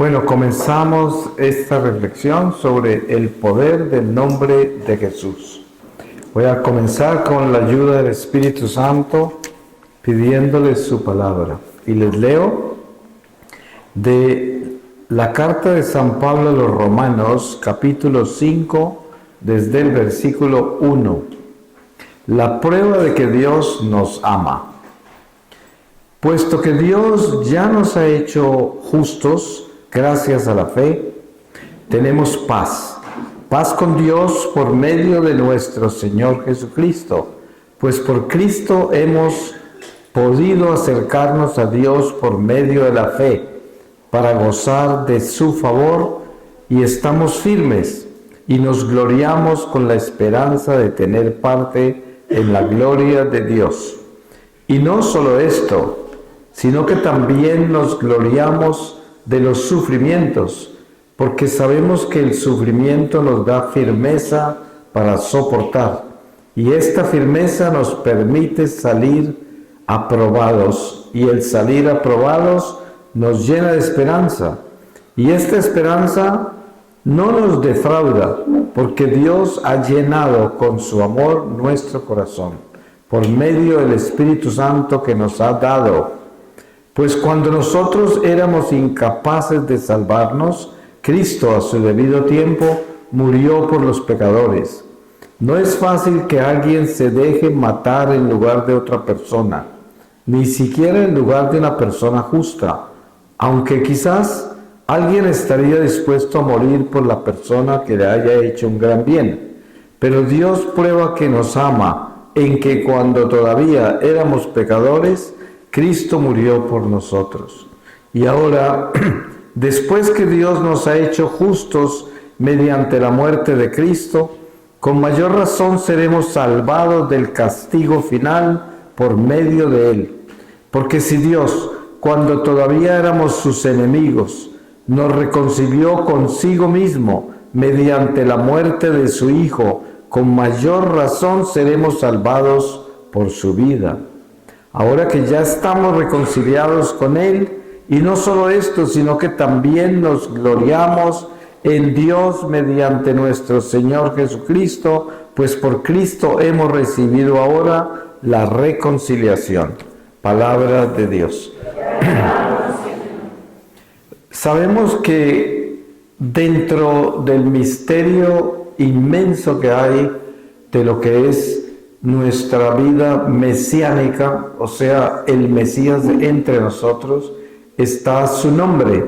Bueno, comenzamos esta reflexión sobre el poder del nombre de Jesús. Voy a comenzar con la ayuda del Espíritu Santo, pidiéndole su palabra. Y les leo de la carta de San Pablo a los Romanos, capítulo 5, desde el versículo 1. La prueba de que Dios nos ama. Puesto que Dios ya nos ha hecho justos, gracias a la fe, tenemos paz con Dios por medio de nuestro Señor Jesucristo, pues por Cristo hemos podido acercarnos a Dios por medio de la fe, para gozar de su favor, y estamos firmes y nos gloriamos con la esperanza de tener parte en la gloria de Dios. Y no solo esto, sino que también nos gloriamos de los sufrimientos, porque sabemos que el sufrimiento nos da firmeza para soportar, y esta firmeza nos permite salir aprobados, y el salir aprobados nos llena de esperanza, y esta esperanza no nos defrauda, porque Dios ha llenado con su amor nuestro corazón, por medio del Espíritu Santo que nos ha dado. Pues cuando nosotros éramos incapaces de salvarnos, Cristo a su debido tiempo murió por los pecadores. No es fácil que alguien se deje matar en lugar de otra persona, ni siquiera en lugar de una persona justa, aunque quizás alguien estaría dispuesto a morir por la persona que le haya hecho un gran bien. Pero Dios prueba que nos ama en que cuando todavía éramos pecadores, Cristo murió por nosotros. Y ahora, después que Dios nos ha hecho justos mediante la muerte de Cristo, con mayor razón seremos salvados del castigo final por medio de Él. Porque si Dios, cuando todavía éramos sus enemigos, nos reconcilió consigo mismo mediante la muerte de su Hijo, con mayor razón seremos salvados por su vida. Ahora que ya estamos reconciliados con Él, y no solo esto, sino que también nos gloriamos en Dios mediante nuestro Señor Jesucristo, pues por Cristo hemos recibido ahora la reconciliación. Palabra de Dios. Sabemos que dentro del misterio inmenso que hay de lo que es nuestra vida mesiánica, o sea, el Mesías entre nosotros, está su nombre.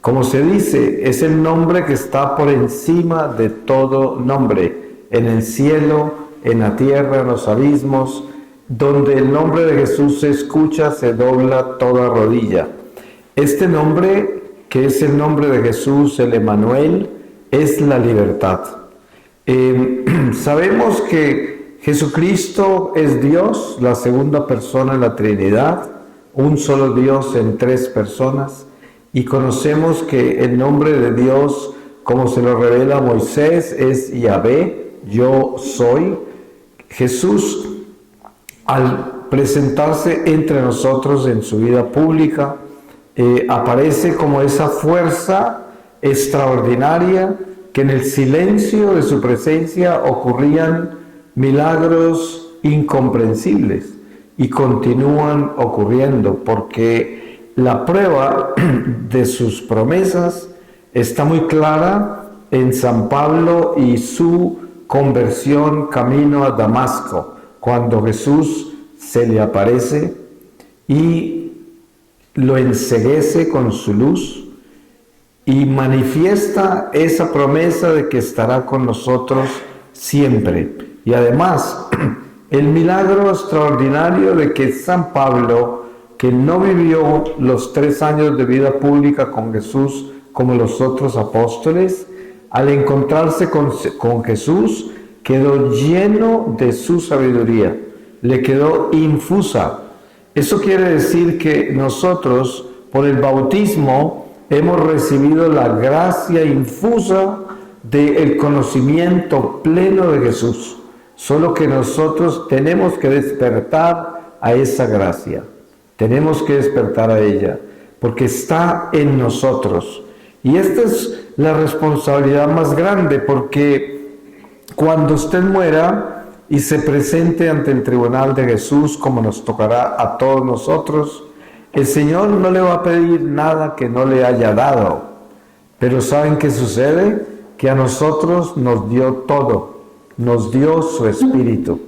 Como se dice, es el nombre que está por encima de todo nombre, en el cielo, en la tierra, en los abismos, donde el nombre de Jesús se escucha, se dobla toda rodilla. Este nombre, que es el nombre de Jesús, el Emmanuel, es la libertad. Sabemos que Jesucristo es Dios, la segunda persona en la Trinidad, un solo Dios en tres personas, y conocemos que el nombre de Dios, como se lo revela Moisés, es Yahvé, yo soy. Jesús, al presentarse entre nosotros en su vida pública, aparece como esa fuerza extraordinaria que en el silencio de su presencia ocurrían milagros incomprensibles y continúan ocurriendo, porque la prueba de sus promesas está muy clara en San Pablo y su conversión camino a Damasco, cuando Jesús se le aparece y lo enceguece con su luz y manifiesta esa promesa de que estará con nosotros siempre. Y además, el milagro extraordinario de que San Pablo, que no vivió los 3 años de vida pública con Jesús como los otros apóstoles, al encontrarse con Jesús, quedó lleno de su sabiduría, le quedó infusa. Eso quiere decir que nosotros, por el bautismo, hemos recibido la gracia infusa del conocimiento pleno de Jesús. Solo que nosotros tenemos que despertar a esa gracia. Tenemos que despertar a ella, porque está en nosotros. Y esta es la responsabilidad más grande, porque cuando usted muera y se presente ante el tribunal de Jesús, como nos tocará a todos nosotros, el Señor no le va a pedir nada que no le haya dado. Pero ¿saben qué sucede? Que a nosotros nos dio todo, nos dio su Espíritu.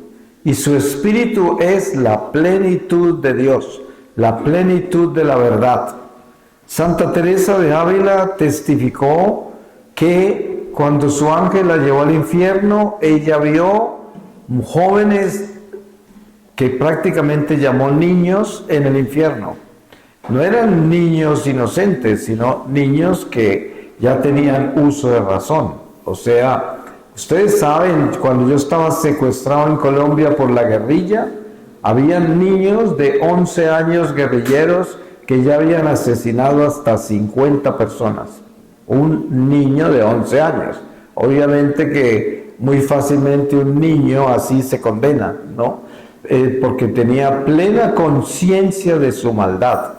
Y su Espíritu es la plenitud de Dios, la plenitud de la verdad. Santa Teresa de Ávila testificó que cuando su ángel la llevó al infierno, ella vio jóvenes que prácticamente llamó niños en el infierno. No eran niños inocentes, sino niños que ya tenían uso de razón. O sea, ustedes saben, cuando yo estaba secuestrado en Colombia por la guerrilla, habían niños de 11 años guerrilleros que ya habían asesinado hasta 50 personas. Un niño de 11 años. Obviamente que muy fácilmente un niño así se condena, ¿no? Porque tenía plena conciencia de su maldad.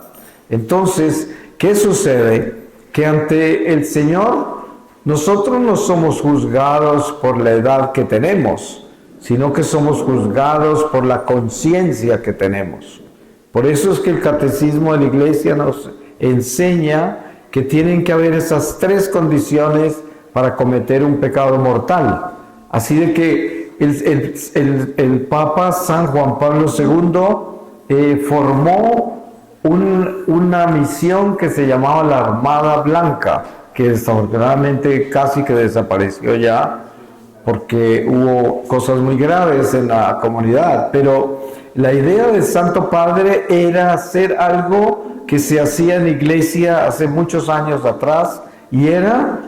Entonces, ¿qué sucede? Que ante el Señor nosotros no somos juzgados por la edad que tenemos, sino que somos juzgados por la conciencia que tenemos. Por eso es que el Catecismo de la Iglesia nos enseña que tienen que haber esas tres condiciones para cometer un pecado mortal. Así de que el Papa San Juan Pablo II formó una misión que se llamaba la Armada Blanca, que desafortunadamente casi que desapareció ya, porque hubo cosas muy graves en la comunidad, pero la idea del Santo Padre era hacer algo que se hacía en la iglesia hace muchos años atrás, y era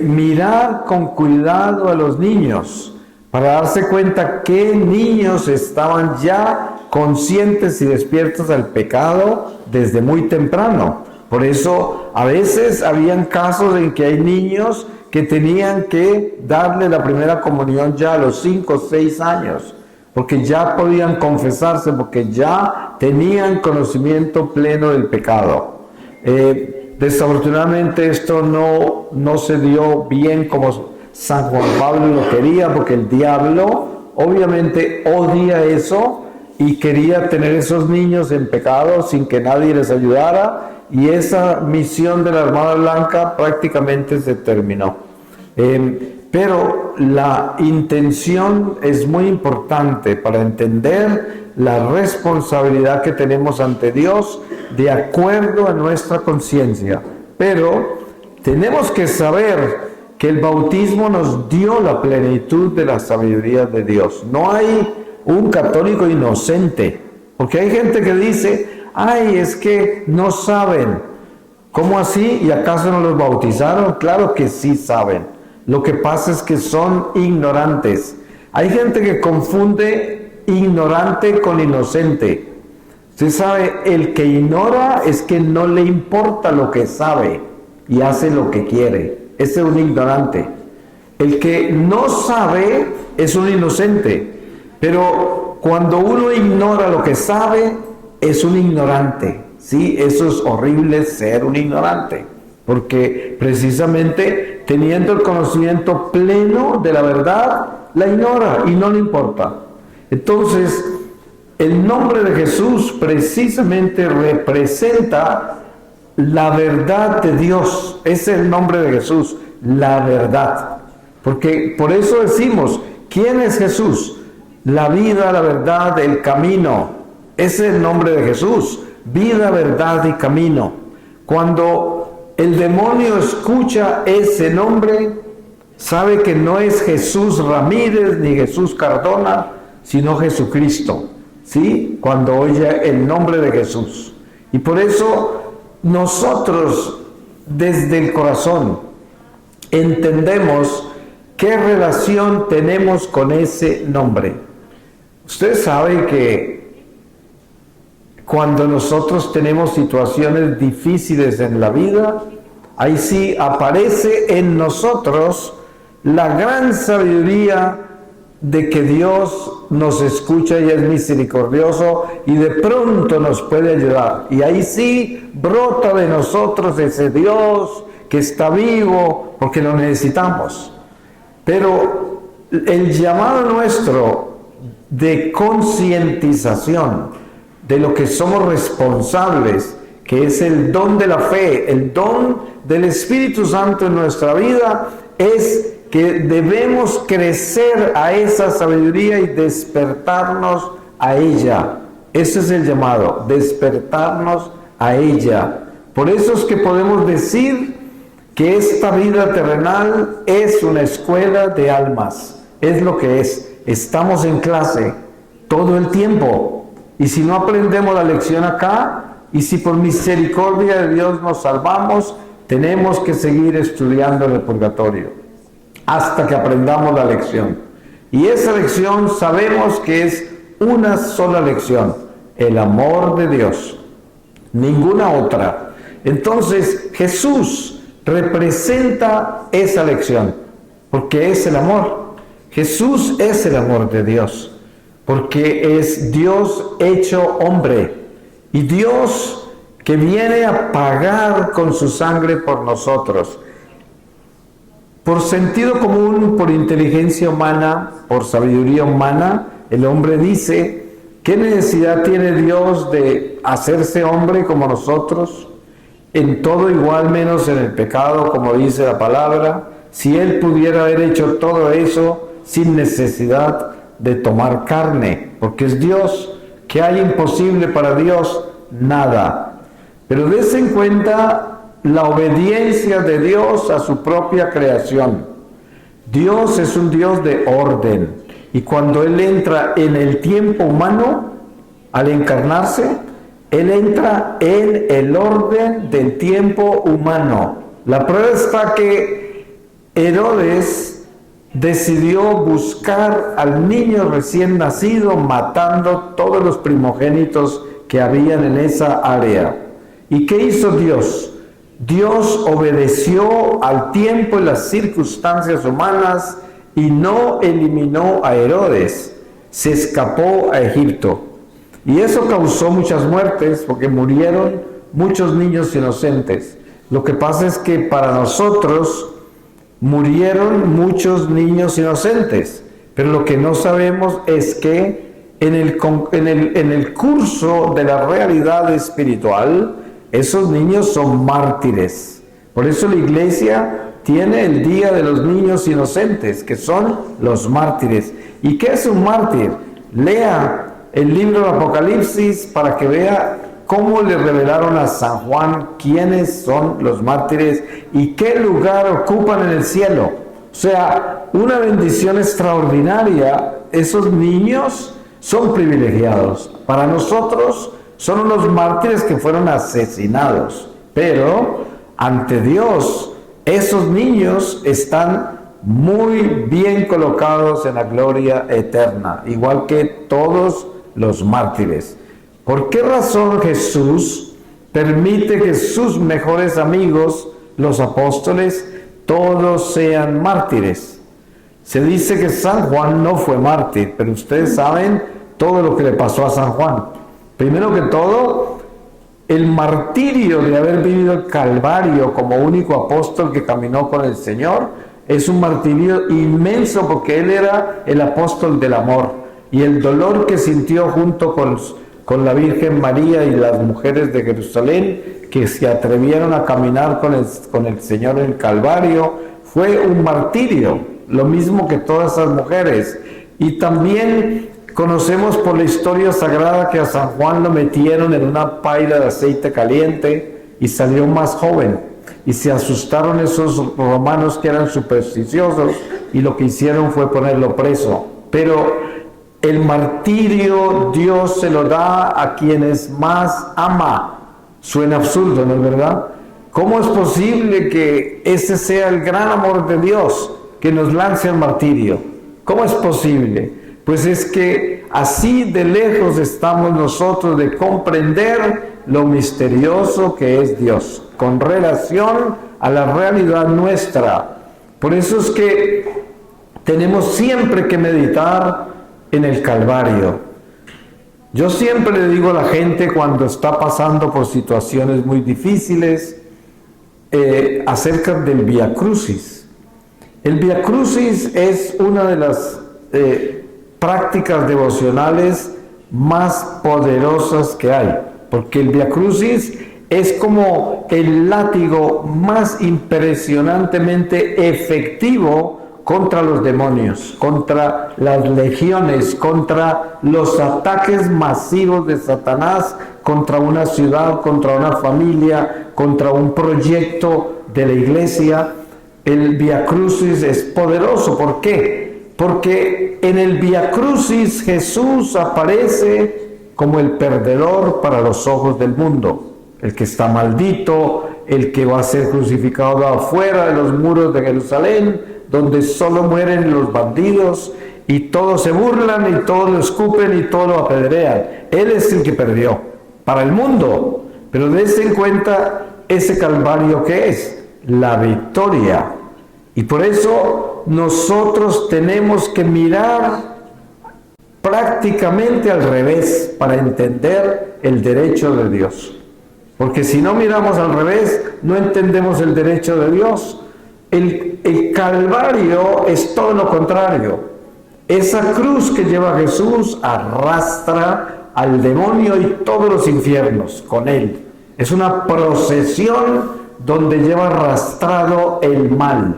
mirar con cuidado a los niños, para darse cuenta qué niños estaban ya conscientes y despiertos al pecado desde muy temprano. Por eso a veces habían casos en que hay niños que tenían que darle la primera comunión ya a los 5 o 6 años, porque ya podían confesarse, porque ya tenían conocimiento pleno del pecado. Desafortunadamente esto no se dio bien como San Juan Pablo lo quería, porque el diablo obviamente odia eso y quería tener esos niños en pecado sin que nadie les ayudara, y esa misión de la Armada Blanca prácticamente se terminó. Pero la intención es muy importante para entender la responsabilidad que tenemos ante Dios de acuerdo a nuestra conciencia. Pero tenemos que saber que el bautismo nos dio la plenitud de la sabiduría de Dios. No hay un católico inocente, porque hay gente que dice: ay, es que no saben. ¿Cómo así? ¿Y acaso no los bautizaron? Claro que sí saben. Lo que pasa es que son ignorantes. Hay gente que confunde ignorante con inocente. Usted sabe, el que ignora es que no le importa lo que sabe y hace lo que quiere. Ese es un ignorante. El que no sabe es un inocente. Pero cuando uno ignora lo que sabe, es un ignorante. Sí, eso es horrible, ser un ignorante, porque precisamente teniendo el conocimiento pleno de la verdad, la ignora y no le importa. Entonces, el nombre de Jesús precisamente representa la verdad de Dios. Ese es el nombre de Jesús, la verdad. Porque por eso decimos, ¿quién es Jesús? La vida, la verdad, el camino. Ese es el nombre de Jesús, vida, verdad y camino. Cuando el demonio escucha ese nombre, sabe que no es Jesús Ramírez ni Jesús Cardona, sino Jesucristo, ¿sí? Cuando oye el nombre de Jesús. Y por eso nosotros, desde el corazón, entendemos qué relación tenemos con ese nombre. Usted sabe que cuando nosotros tenemos situaciones difíciles en la vida, ahí sí aparece en nosotros la gran sabiduría de que Dios nos escucha y es misericordioso y de pronto nos puede ayudar. Y ahí sí brota de nosotros ese Dios que está vivo, porque lo necesitamos. Pero el llamado nuestro de concientización de lo que somos responsables, que es el don de la fe, el don del Espíritu Santo en nuestra vida, es que debemos crecer a esa sabiduría y despertarnos a ella. Ese es el llamado, despertarnos a ella. Por eso es que podemos decir que esta vida terrenal es una escuela de almas. Es lo que es. Estamos en clase todo el tiempo. Y si no aprendemos la lección acá, y si por misericordia de Dios nos salvamos, tenemos que seguir estudiando en el purgatorio hasta que aprendamos la lección. Y esa lección sabemos que es una sola lección: el amor de Dios, ninguna otra. Entonces Jesús representa esa lección, porque es el amor. Jesús es el amor de Dios, porque es Dios hecho hombre, y Dios que viene a pagar con su sangre por nosotros. Por sentido común, por inteligencia humana, por sabiduría humana, el hombre dice: ¿qué necesidad tiene Dios de hacerse hombre como nosotros? En todo igual menos en el pecado, como dice la palabra. Si Él pudiera haber hecho todo eso sin necesidad de tomar carne, porque es Dios. ¿Qué hay imposible para Dios? Nada. Pero dése en cuenta la obediencia de Dios a su propia creación. Dios es un Dios de orden, y cuando Él entra en el tiempo humano, al encarnarse, Él entra en el orden del tiempo humano. La prueba está que Herodes decidió buscar al niño recién nacido, matando todos los primogénitos que habían en esa área. ¿Y qué hizo Dios? Dios obedeció al tiempo y las circunstancias humanas y no eliminó a Herodes. Se escapó a Egipto. Y eso causó muchas muertes, porque murieron muchos niños inocentes. Lo que pasa es que para nosotros murieron muchos niños inocentes, pero lo que no sabemos es que en el curso de la realidad espiritual, esos niños son mártires. Por eso la Iglesia tiene el Día de los Niños Inocentes, que son los mártires. ¿Y qué es un mártir? Lea el libro del Apocalipsis para que vea cómo le revelaron a San Juan quiénes son los mártires y qué lugar ocupan en el cielo. O sea, una bendición extraordinaria. Esos niños son privilegiados. Para nosotros son unos mártires que fueron asesinados, pero ante Dios esos niños están muy bien colocados en la gloria eterna, igual que todos los mártires. ¿Por qué razón Jesús permite que sus mejores amigos, los apóstoles, todos sean mártires? Se dice que San Juan no fue mártir, pero ustedes saben todo lo que le pasó a San Juan. Primero que todo, el martirio de haber vivido el Calvario como único apóstol que caminó con el Señor es un martirio inmenso, porque él era el apóstol del amor, y el dolor que sintió junto con la Virgen María y las mujeres de Jerusalén que se atrevieron a caminar con el Señor en el Calvario fue un martirio, lo mismo que todas esas mujeres. Y también conocemos por la historia sagrada que a San Juan lo metieron en una paila de aceite caliente y salió más joven. Y se asustaron esos romanos que eran supersticiosos, y lo que hicieron fue ponerlo preso. Pero el martirio Dios se lo da a quienes más ama. Suena absurdo, ¿no es verdad? ¿Cómo es posible que ese sea el gran amor de Dios que nos lance al martirio? ¿Cómo es posible? Pues es que así de lejos estamos nosotros de comprender lo misterioso que es Dios, con relación a la realidad nuestra. Por eso es que tenemos siempre que meditar en el Calvario. Yo siempre le digo a la gente cuando está pasando por situaciones muy difíciles, acerca del Vía Crucis. El Vía Crucis es una de las prácticas devocionales más poderosas que hay, porque el Vía Crucis es como el látigo más impresionantemente efectivo contra los demonios, contra las legiones, contra los ataques masivos de Satanás, contra una ciudad, contra una familia, contra un proyecto de la iglesia. El Vía Crucis es poderoso. ¿Por qué? Porque en el Vía Crucis Jesús aparece como el perdedor para los ojos del mundo, el que está maldito, el que va a ser crucificado afuera de los muros de Jerusalén, donde solo mueren los bandidos y todos se burlan y todos lo escupen y todos lo apedrean. Él es el que perdió para el mundo, pero dense en cuenta ese calvario que es la victoria. Y por eso nosotros tenemos que mirar prácticamente al revés para entender el derecho de Dios. Porque si no miramos al revés, no entendemos el derecho de Dios. El Calvario es todo lo contrario. Esa cruz que lleva Jesús arrastra al demonio y todos los infiernos con él. Es una procesión donde lleva arrastrado el mal.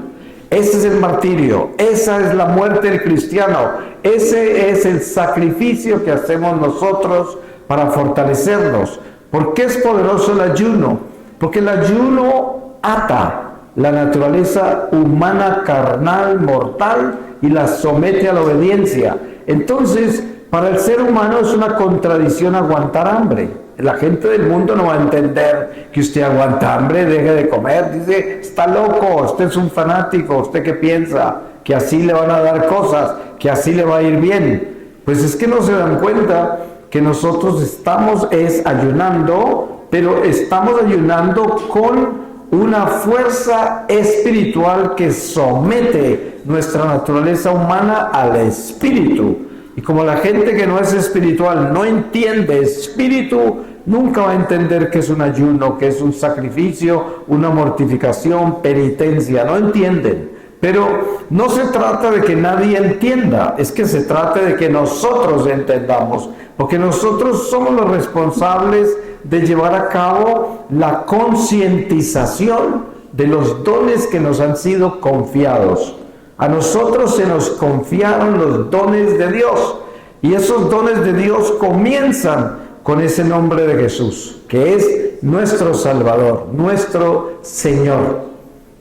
Ese es el martirio, esa es la muerte del cristiano, ese es el sacrificio que hacemos nosotros para fortalecernos. ¿Por qué es poderoso el ayuno? Porque el ayuno ata la naturaleza humana, carnal, mortal, y la somete a la obediencia. Entonces, para el ser humano es una contradicción aguantar hambre. La gente del mundo no va a entender que usted aguanta hambre, deje de comer. Dice, está loco, usted es un fanático, ¿usted qué piensa? Que así le van a dar cosas, que así le va a ir bien. Pues es que no se dan cuenta que nosotros estamos ayunando, pero estamos ayunando con una fuerza espiritual que somete nuestra naturaleza humana al espíritu. Y como la gente que no es espiritual no entiende espíritu, nunca va a entender que es un ayuno, que es un sacrificio, una mortificación, penitencia. No entienden. Pero no se trata de que nadie entienda, es que se trata de que nosotros entendamos, porque nosotros somos los responsables de llevar a cabo la concientización de los dones que nos han sido confiados. A nosotros se nos confiaron los dones de Dios, y esos dones de Dios comienzan con ese nombre de Jesús, que es nuestro Salvador, nuestro Señor.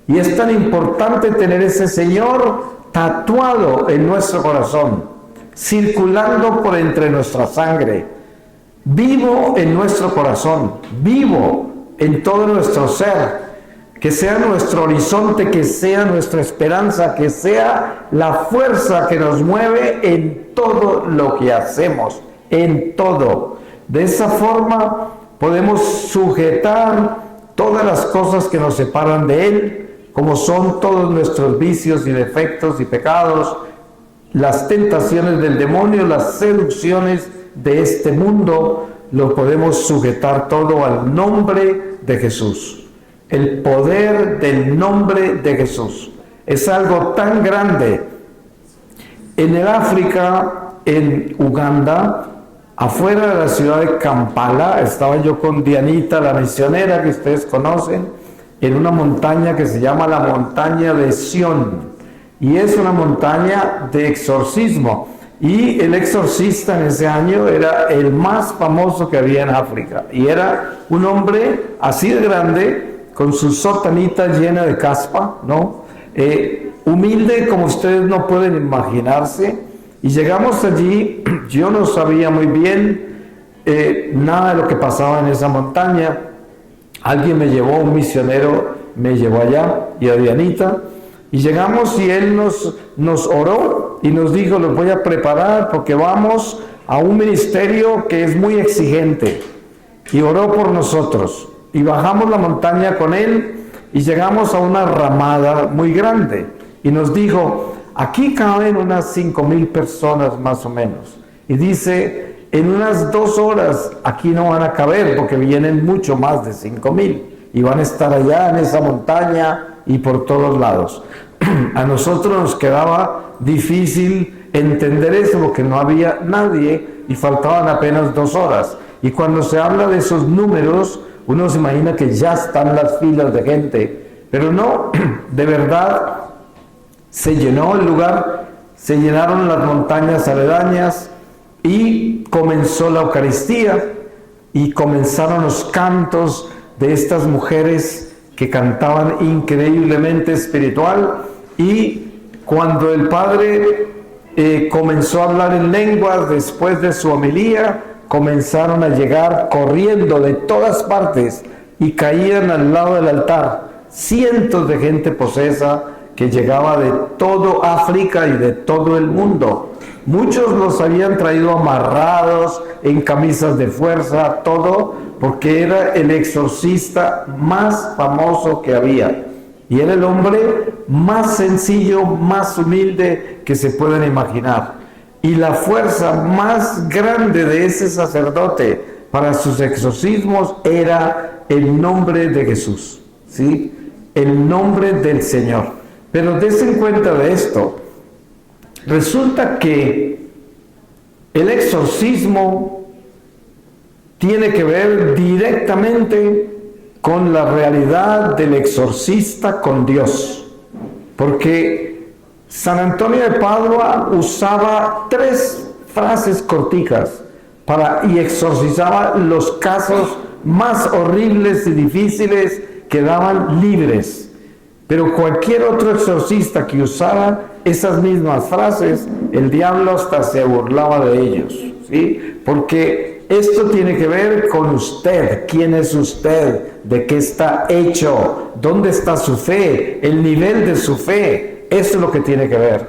Y es tan importante tener ese Señor tatuado en nuestro corazón, circulando por entre nuestra sangre, vivo en nuestro corazón, vivo en todo nuestro ser, que sea nuestro horizonte, que sea nuestra esperanza, que sea la fuerza que nos mueve en todo lo que hacemos, en todo. De esa forma podemos sujetar todas las cosas que nos separan de Él, como son todos nuestros vicios y defectos y pecados, las tentaciones del demonio, las seducciones de este mundo, lo podemos sujetar todo al nombre de Jesús. El poder del nombre de Jesús es algo tan grande. En el África, en Uganda, afuera de la ciudad de Kampala, estaba yo con Dianita, la misionera que ustedes conocen, en una montaña que se llama la montaña de Sión, y es una montaña de exorcismo, y el exorcista en ese año era el más famoso que había en África, y era un hombre así de grande, con su sotanita llena de caspa, ¿no? Humilde como ustedes no pueden imaginarse, y llegamos allí. Yo no sabía muy bien nada de lo que pasaba en esa montaña. Alguien me llevó, un misionero me llevó allá, y a Dianita, y llegamos y él nos oró y nos dijo, los voy a preparar porque vamos a un ministerio que es muy exigente, y oró por nosotros, y bajamos la montaña con él y llegamos a una ramada muy grande, y nos dijo, aquí caben unas 5,000 personas más o menos, y dice, en unas 2 horas aquí no van a caber porque vienen mucho más de 5,000. y van a estar allá en esa montaña y por todos lados. A nosotros nos quedaba difícil entender eso porque no había nadie y faltaban apenas 2 horas. Y cuando se habla de esos números, uno se imagina que ya están las filas de gente, pero no, de verdad se llenó el lugar, se llenaron las montañas aledañas y comenzó la Eucaristía y comenzaron los cantos de estas mujeres que cantaban increíblemente espiritual. Y cuando el Padre comenzó a hablar en lenguas después de su homilía, comenzaron a llegar corriendo de todas partes y caían al lado del altar cientos de gente posesa que llegaba de todo África y de todo el mundo. Muchos los habían traído amarrados en camisas de fuerza, todo porque era el exorcista más famoso que había. Y era el hombre más sencillo, más humilde que se pueden imaginar. Y la fuerza más grande de ese sacerdote para sus exorcismos era el nombre de Jesús, ¿sí? El nombre del Señor. Pero dense cuenta de esto. Resulta que el exorcismo tiene que ver directamente con la realidad del exorcista con Dios. Porque San Antonio de Padua usaba 3 frases corticas y exorcizaba los casos más horribles y difíciles, quedaban libres. Pero cualquier otro exorcista que usara esas mismas frases, el diablo hasta se burlaba de ellos, ¿sí? Porque esto tiene que ver con usted. ¿Quién es usted? ¿De qué está hecho? ¿Dónde está su fe? El nivel de su fe. Eso es lo que tiene que ver.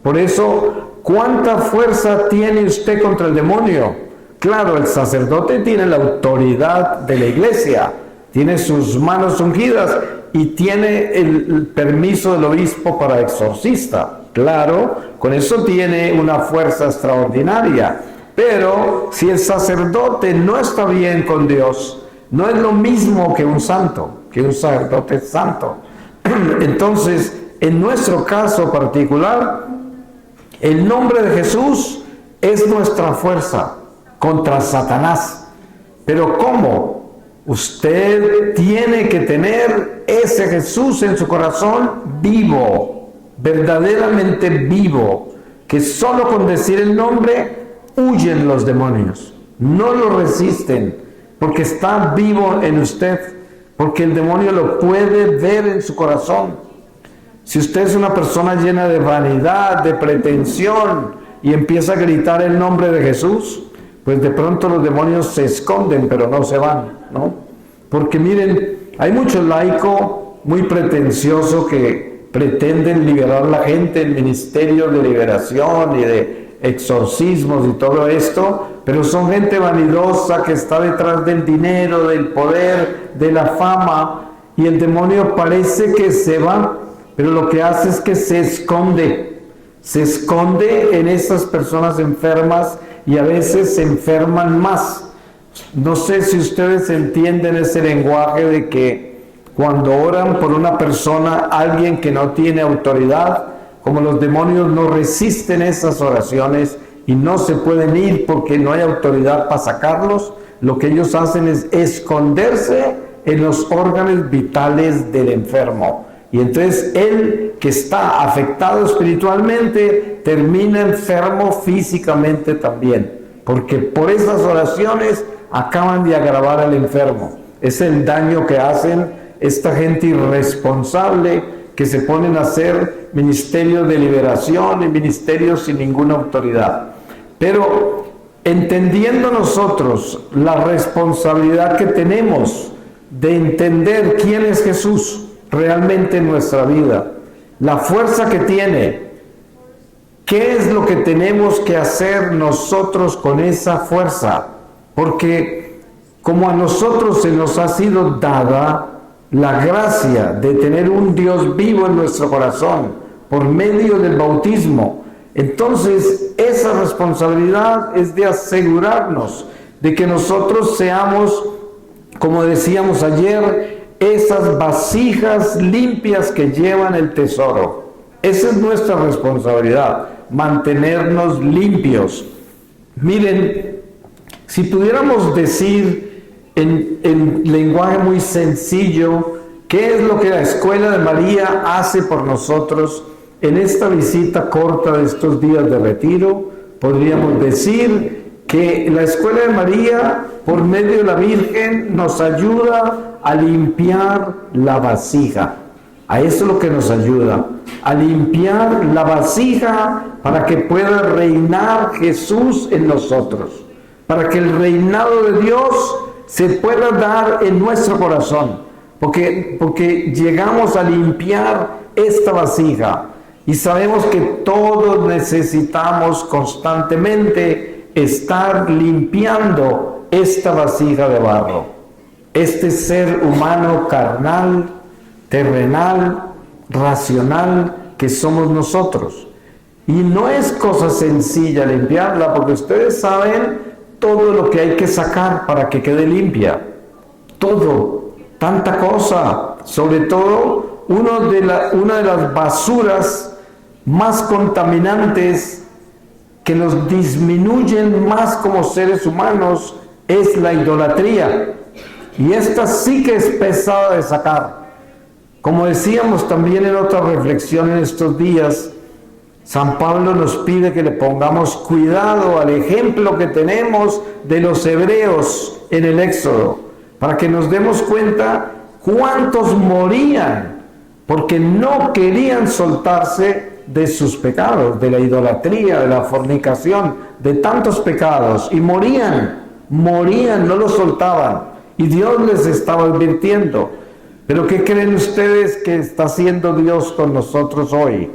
Por eso, ¿cuánta fuerza tiene usted contra el demonio? Claro, el sacerdote tiene la autoridad de la iglesia, tiene sus manos ungidas y tiene el permiso del obispo para exorcista. Claro, con eso tiene una fuerza extraordinaria. Pero si el sacerdote no está bien con Dios, no es lo mismo que un santo, que un sacerdote santo. Entonces, en nuestro caso particular, el nombre de Jesús es nuestra fuerza contra Satanás. Pero ¿cómo? Usted tiene que tener ese Jesús en su corazón vivo, verdaderamente vivo, que solo con decir el nombre huyen los demonios, no lo resisten, porque está vivo en usted, porque el demonio lo puede ver en su corazón. Si usted es una persona llena de vanidad, de pretensión, y empieza a gritar el nombre de Jesús, pues de pronto los demonios se esconden, pero no se van, ¿no? Porque miren, hay mucho laico muy pretencioso que pretenden liberar a la gente en ministerios de liberación y de exorcismos y todo esto, pero son gente vanidosa que está detrás del dinero, del poder, de la fama, y el demonio parece que se va, pero lo que hace es que se esconde en esas personas enfermas y a veces se enferman más. No sé si ustedes entienden ese lenguaje de que cuando oran por una persona, alguien que no tiene autoridad, como los demonios no resisten esas oraciones y no se pueden ir porque no hay autoridad para sacarlos, lo que ellos hacen es esconderse en los órganos vitales del enfermo. Y entonces él que está afectado espiritualmente termina enfermo físicamente también, porque por esas oraciones acaban de agravar al enfermo. Es el daño que hacen esta gente irresponsable que se ponen a hacer ministerios de liberación y ministerios sin ninguna autoridad. Pero entendiendo nosotros la responsabilidad que tenemos de entender quién es Jesús realmente en nuestra vida, la fuerza que tiene, ¿qué es lo que tenemos que hacer nosotros con esa fuerza? Porque como a nosotros se nos ha sido dada la gracia de tener un Dios vivo en nuestro corazón por medio del bautismo, entonces esa responsabilidad es de asegurarnos de que nosotros seamos, como decíamos ayer, esas vasijas limpias que llevan el tesoro. Esa es nuestra responsabilidad, mantenernos limpios. Miren, si pudiéramos decir en lenguaje muy sencillo, ¿qué es lo que la Escuela de María hace por nosotros en esta visita corta de estos días de retiro? Podríamos decir que la Escuela de María, por medio de la Virgen, nos ayuda a limpiar la vasija. A eso es lo que nos ayuda, a limpiar la vasija para que pueda reinar Jesús en nosotros, para que el reinado de Dios se pueda dar en nuestro corazón, porque llegamos a limpiar esta vasija y sabemos que todos necesitamos constantemente estar limpiando esta vasija de barro, este ser humano carnal, terrenal, racional que somos nosotros. Y no es cosa sencilla limpiarla, porque ustedes saben todo lo que hay que sacar para que quede limpia. Todo, tanta cosa. Sobre todo, una de las basuras más contaminantes que nos disminuyen más como seres humanos es la idolatría. Y esta sí que es pesada de sacar. Como decíamos también en otra reflexión en estos días, San Pablo nos pide que le pongamos cuidado al ejemplo que tenemos de los hebreos en el Éxodo, para que nos demos cuenta cuántos morían porque no querían soltarse de sus pecados, de la idolatría, de la fornicación, de tantos pecados, y morían, no lo soltaban, y Dios les estaba advirtiendo. Pero ¿qué creen ustedes que está haciendo Dios con nosotros hoy?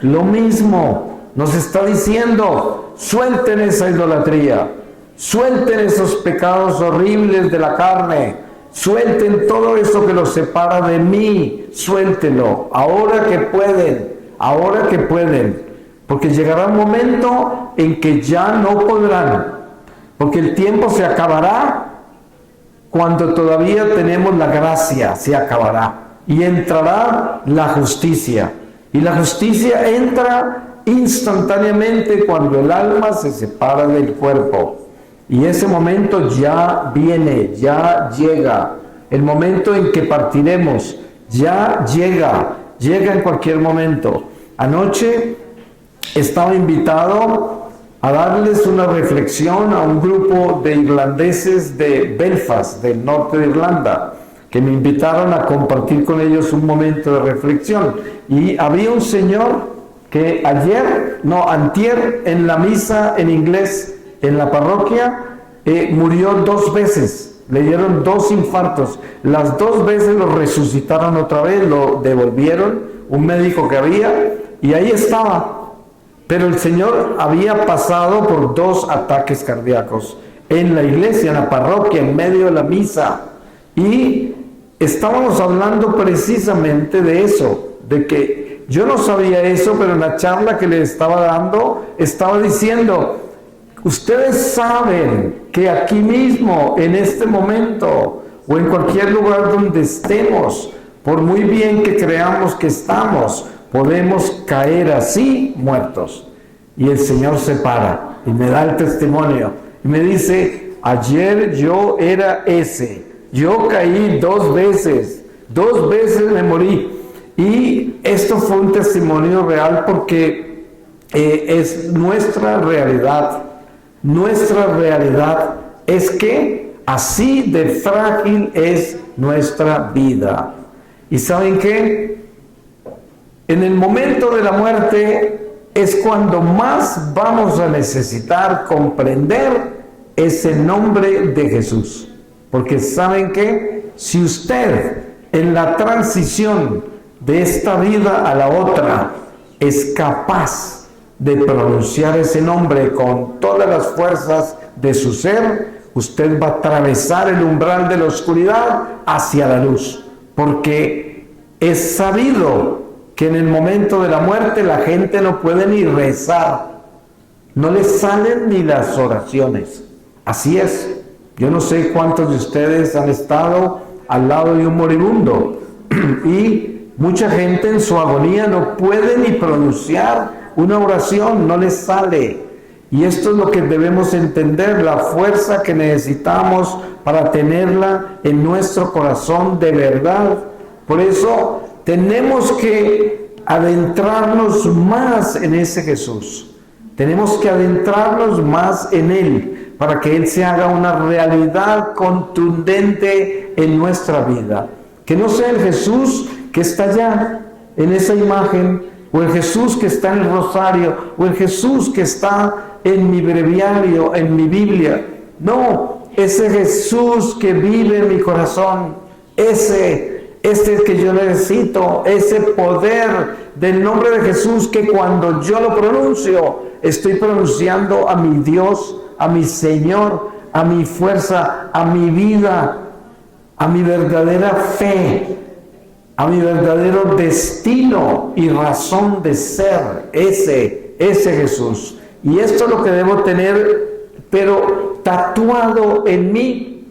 Lo mismo, nos está diciendo, suelten esa idolatría, suelten esos pecados horribles de la carne, suelten todo eso que los separa de mí, suéltenlo, ahora que pueden, porque llegará un momento en que ya no podrán, porque el tiempo se acabará. Cuando todavía tenemos la gracia, se acabará y entrará la justicia. Y la justicia entra instantáneamente cuando el alma se separa del cuerpo. Y ese momento ya viene, ya llega. El momento en que partiremos ya llega en cualquier momento. Anoche estaba invitado a darles una reflexión a un grupo de irlandeses de Belfast, del norte de Irlanda, que me invitaron a compartir con ellos un momento de reflexión. Y había un señor que antier, en la misa en inglés en la parroquia, murió 2 veces, le dieron 2 infartos, las 2 veces lo resucitaron otra vez, lo devolvieron, un médico que había, y ahí estaba. Pero el Señor había pasado por 2 ataques cardíacos en la iglesia, en la parroquia, en medio de la misa. Y estábamos hablando precisamente de eso, de que yo no sabía eso, pero en la charla que le estaba dando, estaba diciendo, ustedes saben que aquí mismo, en este momento, o en cualquier lugar donde estemos, por muy bien que creamos que estamos, podemos caer así muertos. Y el Señor se para y me da el testimonio y me dice, ayer yo era ese, yo caí 2 veces, 2 veces me morí. Y esto fue un testimonio real porque es nuestra realidad. Nuestra realidad es que así de frágil es nuestra vida. ¿Y saben qué? En el momento de la muerte es cuando más vamos a necesitar comprender ese nombre de Jesús. Porque ¿saben qué? Si usted en la transición de esta vida a la otra es capaz de pronunciar ese nombre con todas las fuerzas de su ser, usted va a atravesar el umbral de la oscuridad hacia la luz. Porque es sabido que en el momento de la muerte la gente no puede ni rezar, no le salen ni las oraciones. Así es. Yo no sé cuántos de ustedes han estado al lado de un moribundo. Y mucha gente en su agonía no puede ni pronunciar una oración, no les sale. Y esto es lo que debemos entender, la fuerza que necesitamos para tenerla en nuestro corazón de verdad. Por eso tenemos que adentrarnos más en ese Jesús. Tenemos que adentrarnos más en Él para que Él se haga una realidad contundente en nuestra vida. Que no sea el Jesús que está allá en esa imagen, o el Jesús que está en el rosario, o el Jesús que está en mi breviario, en mi Biblia. No, ese Jesús que vive en mi corazón, ese que yo necesito, ese poder del nombre de Jesús que cuando yo lo pronuncio, estoy pronunciando a mi Dios, a mi Señor, a mi fuerza, a mi vida, a mi verdadera fe, a mi verdadero destino y razón de ser, ese Jesús. Y esto es lo que debo tener, pero tatuado en mí,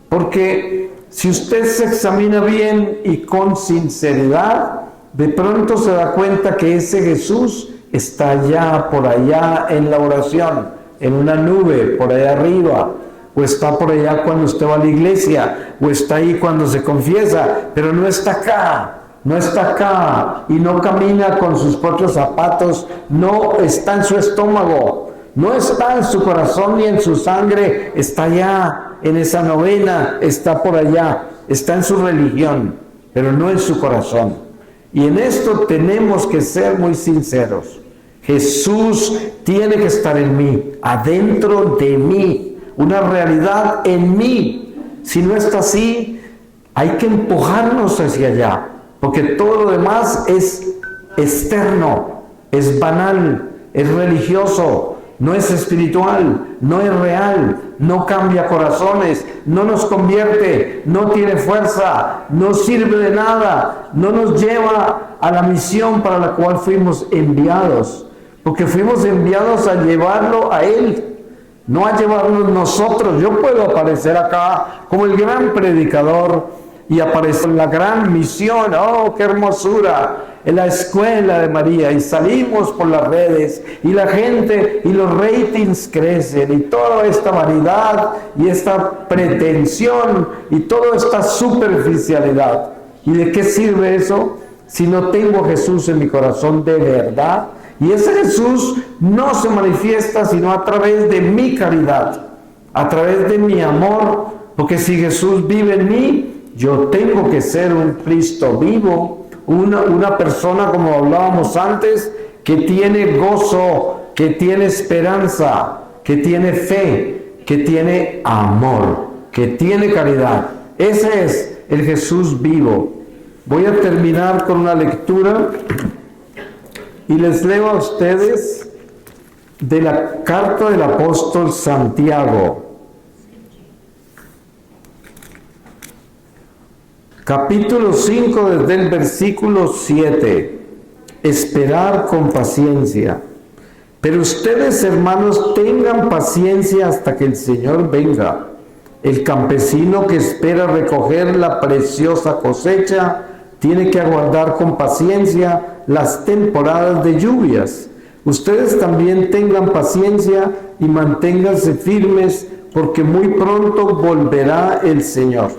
porque si usted se examina bien y con sinceridad, de pronto se da cuenta que ese Jesús está allá, por allá en la oración, en una nube, por allá arriba, o está por allá cuando usted va a la iglesia, o está ahí cuando se confiesa, pero no está acá. No está acá y no camina con sus propios zapatos, no está en su estómago, no está en su corazón ni en su sangre, está allá en esa novena, está por allá, está en su religión, pero no en su corazón. Y en esto tenemos que ser muy sinceros. Jesús tiene que estar en mí, adentro de mí, una realidad en mí. Si no está así, hay que empujarnos hacia allá. Porque todo lo demás es externo, es banal, es religioso, no es espiritual, no es real, no cambia corazones, no nos convierte, no tiene fuerza, no sirve de nada, no nos lleva a la misión para la cual fuimos enviados. Porque fuimos enviados a llevarlo a Él, no a llevarnos nosotros. Yo puedo aparecer acá como el gran predicador, y apareció la gran misión, ¡oh, qué hermosura! En la escuela de María, y salimos por las redes, y la gente, y los ratings crecen, y toda esta vanidad, y esta pretensión, y toda esta superficialidad. ¿Y de qué sirve eso? Si no tengo a Jesús en mi corazón de verdad, y ese Jesús no se manifiesta sino a través de mi caridad, a través de mi amor, porque si Jesús vive en mí, yo tengo que ser un Cristo vivo, una persona, como hablábamos antes, que tiene gozo, que tiene esperanza, que tiene fe, que tiene amor, que tiene caridad. Ese es el Jesús vivo. Voy a terminar con una lectura y les leo a ustedes de la carta del apóstol Santiago. Capítulo 5, desde el versículo 7. Esperar con paciencia. Pero ustedes, hermanos, tengan paciencia hasta que el Señor venga. El campesino que espera recoger la preciosa cosecha tiene que aguardar con paciencia las temporadas de lluvias. Ustedes también tengan paciencia y manténganse firmes, porque muy pronto volverá el Señor.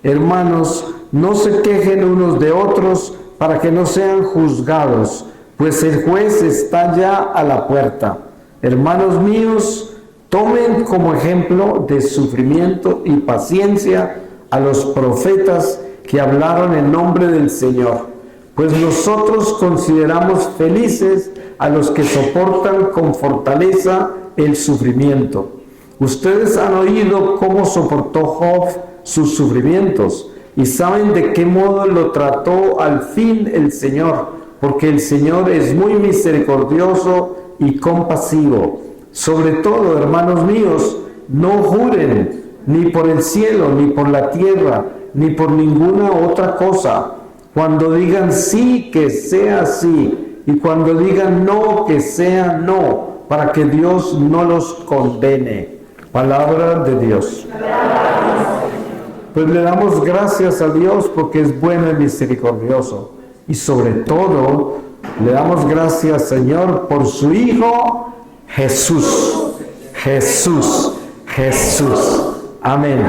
Hermanos, no se quejen unos de otros para que no sean juzgados, pues el juez está ya a la puerta. Hermanos míos, tomen como ejemplo de sufrimiento y paciencia a los profetas que hablaron en nombre del Señor, pues nosotros consideramos felices a los que soportan con fortaleza el sufrimiento. Ustedes han oído cómo soportó Job sus sufrimientos y saben de qué modo lo trató al fin el Señor, porque el Señor es muy misericordioso y compasivo. Sobre todo, hermanos míos, no juren ni por el cielo, ni por la tierra, ni por ninguna otra cosa. Cuando digan sí, que sea sí, y cuando digan no, que sea no, para que Dios no los condene. Palabra de Dios. Pues le damos gracias a Dios porque es bueno y misericordioso. Y sobre todo, le damos gracias, Señor, por su Hijo Jesús. Jesús. Jesús. Amén.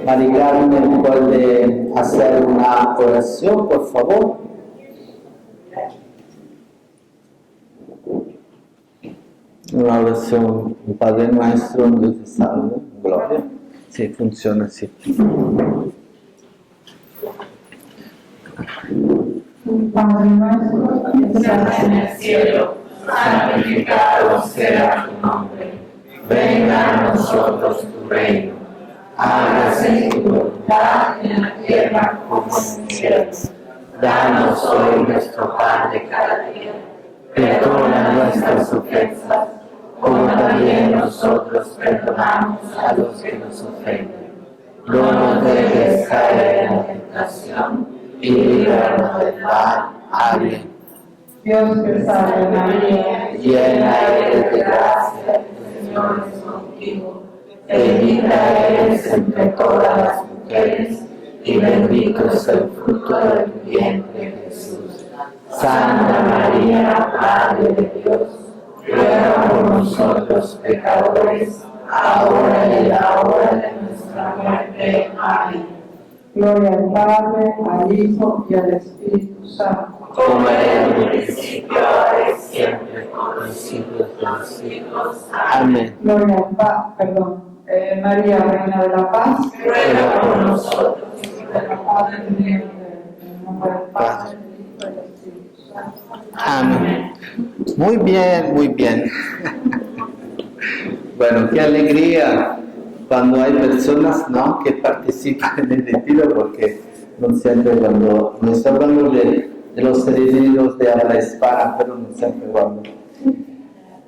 Mari Carmen puede hacer una oración, por favor. Una oración, un Padre Nuestro, un Dios te salve, gloria. Sí, funciona así. Padre nuestro que estás en el cielo, santificado sea tu nombre. Venga a nosotros tu reino. Hágase tu voluntad en la tierra como en el cielo. Danos hoy nuestro pan de cada día. Perdona nuestras ofensas, como también nosotros perdonamos a los que nos ofenden. No nos dejes caer en la tentación y líbranos del mal. Amén. Dios te salve María, Llena eres de gracia, el Señor es contigo. Bendita eres entre todas las mujeres, y bendito es el fruto de tu vientre, Jesús. Santa María, Madre de Dios, ruega por nosotros pecadores, ahora y en la hora de nuestra muerte. Amén. gloria al Padre, al Hijo y al Espíritu Santo. Como era en el principio, ahora y siempre, por los siglos de los siglos. Amén. Gloria al Padre, María, Reina de la Paz, Ruega por nosotros. de la Padre y Dios, en el nombre del Padre, del Hijo y del Espíritu Santo. Amén. Muy bien, muy bien. Bueno, qué alegría cuando hay personas, ¿no?, que participan en el retiro, porque no siempre cuando no estoy hablando de los retiros de habla hispana, pero no siempre cuando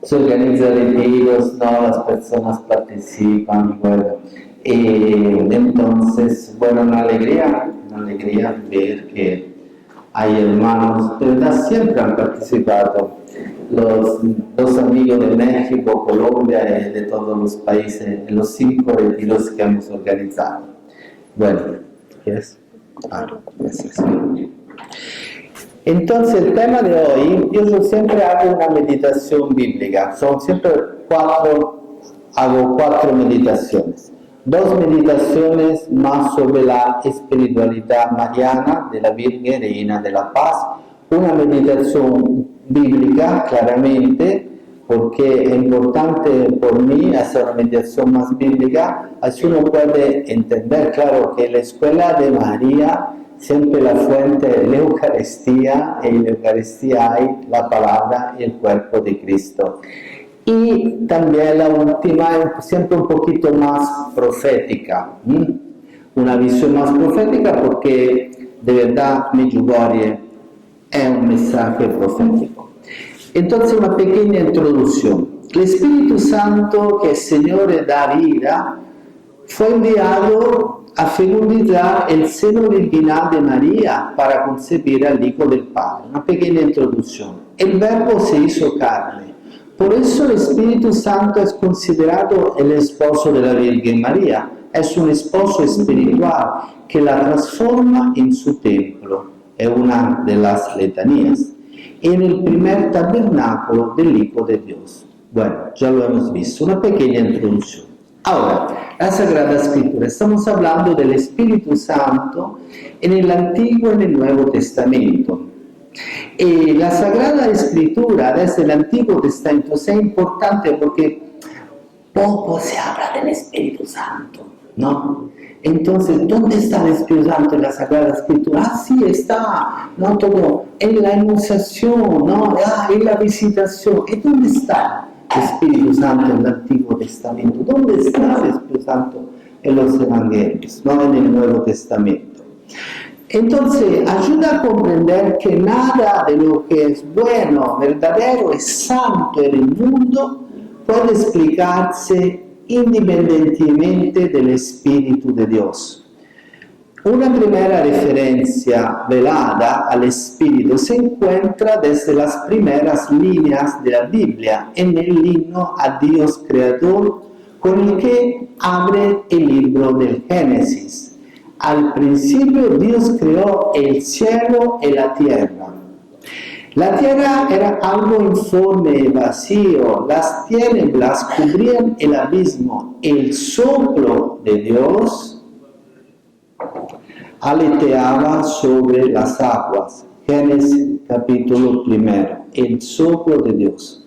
se organizan retiros, ¿no?, las personas participan, bueno. Entonces, bueno, una alegría ver que hay hermanos, de verdad siempre han participado, los amigos de México, Colombia y de todos los países, en los 5 retiros que hemos organizado. Bueno, ¿quieres? Gracias. Entonces, el tema de hoy, yo siempre hago una meditación bíblica, son siempre hago 4 meditaciones. 2 meditaciones más sobre la espiritualidad mariana de la Virgen Reina de la Paz, una meditación bíblica, claramente, porque es importante por mí hacer una meditación más bíblica, así uno puede entender, claro, que la escuela de María, siempre la fuente es la Eucaristía, y en la Eucaristía hay la palabra y el cuerpo de Cristo. Y también la última es siempre un poquito más profética, una visión más profética porque de verdad Medjugorje es un mensaje profético. Entonces una pequeña introducción. El Espíritu Santo, que es Señor y da vida, fue enviado a fecundizar el seno virginal de María para concebir al Hijo del Padre. Una pequeña introducción. El Verbo se hizo carne. Por eso el Espíritu Santo es considerado el esposo de la Virgen María. Es un esposo espiritual que la transforma en su templo. Es una de las letanías. En el primer tabernáculo del Hijo de Dios. Bueno, ya lo hemos visto. Una pequeña introducción. Ahora, la Sagrada Escritura. Estamos hablando del Espíritu Santo en el Antiguo y en el Nuevo Testamento. La Sagrada Escritura desde el Antiguo Testamento es importante porque poco se habla del Espíritu Santo, ¿no? Entonces, ¿dónde está el Espíritu Santo en la Sagrada Escritura? Ah, sí, está, ¿no? Todo en la Anunciación, ¿no? En la Visitación. ¿Y dónde está el Espíritu Santo en el Antiguo Testamento? ¿Dónde está el Espíritu Santo en los Evangelios, no en el Nuevo Testamento? Entonces, ayuda a comprender que nada de lo que es bueno, verdadero y santo en el mundo puede explicarse independientemente del Espíritu de Dios. Una primera referencia velada al Espíritu se encuentra desde las primeras líneas de la Biblia en el himno a Dios Creador con el que abre el libro del Génesis. Al principio Dios creó el cielo y la tierra. La tierra era algo informe y vacío, las tinieblas cubrían el abismo. El soplo de Dios aleteaba sobre las aguas. Génesis capítulo 1, el soplo de Dios.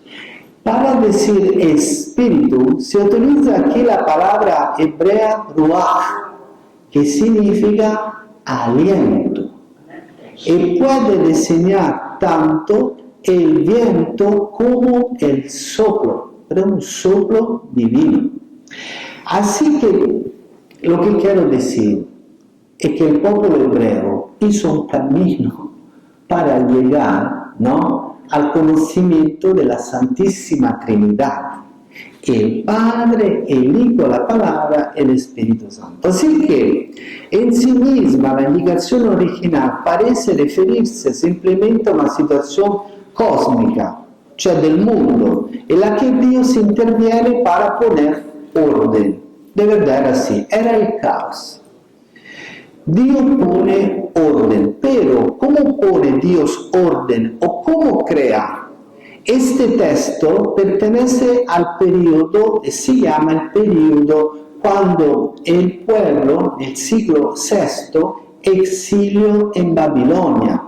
Para decir espíritu se utiliza aquí la palabra hebrea ruach, que significa aliento, y puede designar tanto el viento como el soplo, pero un soplo divino. Así que lo que quiero decir es que el pueblo hebreo hizo un camino para llegar, ¿no?, al conocimiento de la Santísima Trinidad, el Padre, el Hijo, la Palabra y el Espíritu Santo. Así que en sí misma la indicación original parece referirse simplemente a una situación cósmica, cioè del mundo, en la que Dios interviene para poner orden. De verdad era así, era el caos. Dios pone orden, pero ¿cómo pone Dios orden o cómo crea? Este texto pertenece al periodo, se llama el periodo cuando el pueblo del siglo VI exilio en Babilonia.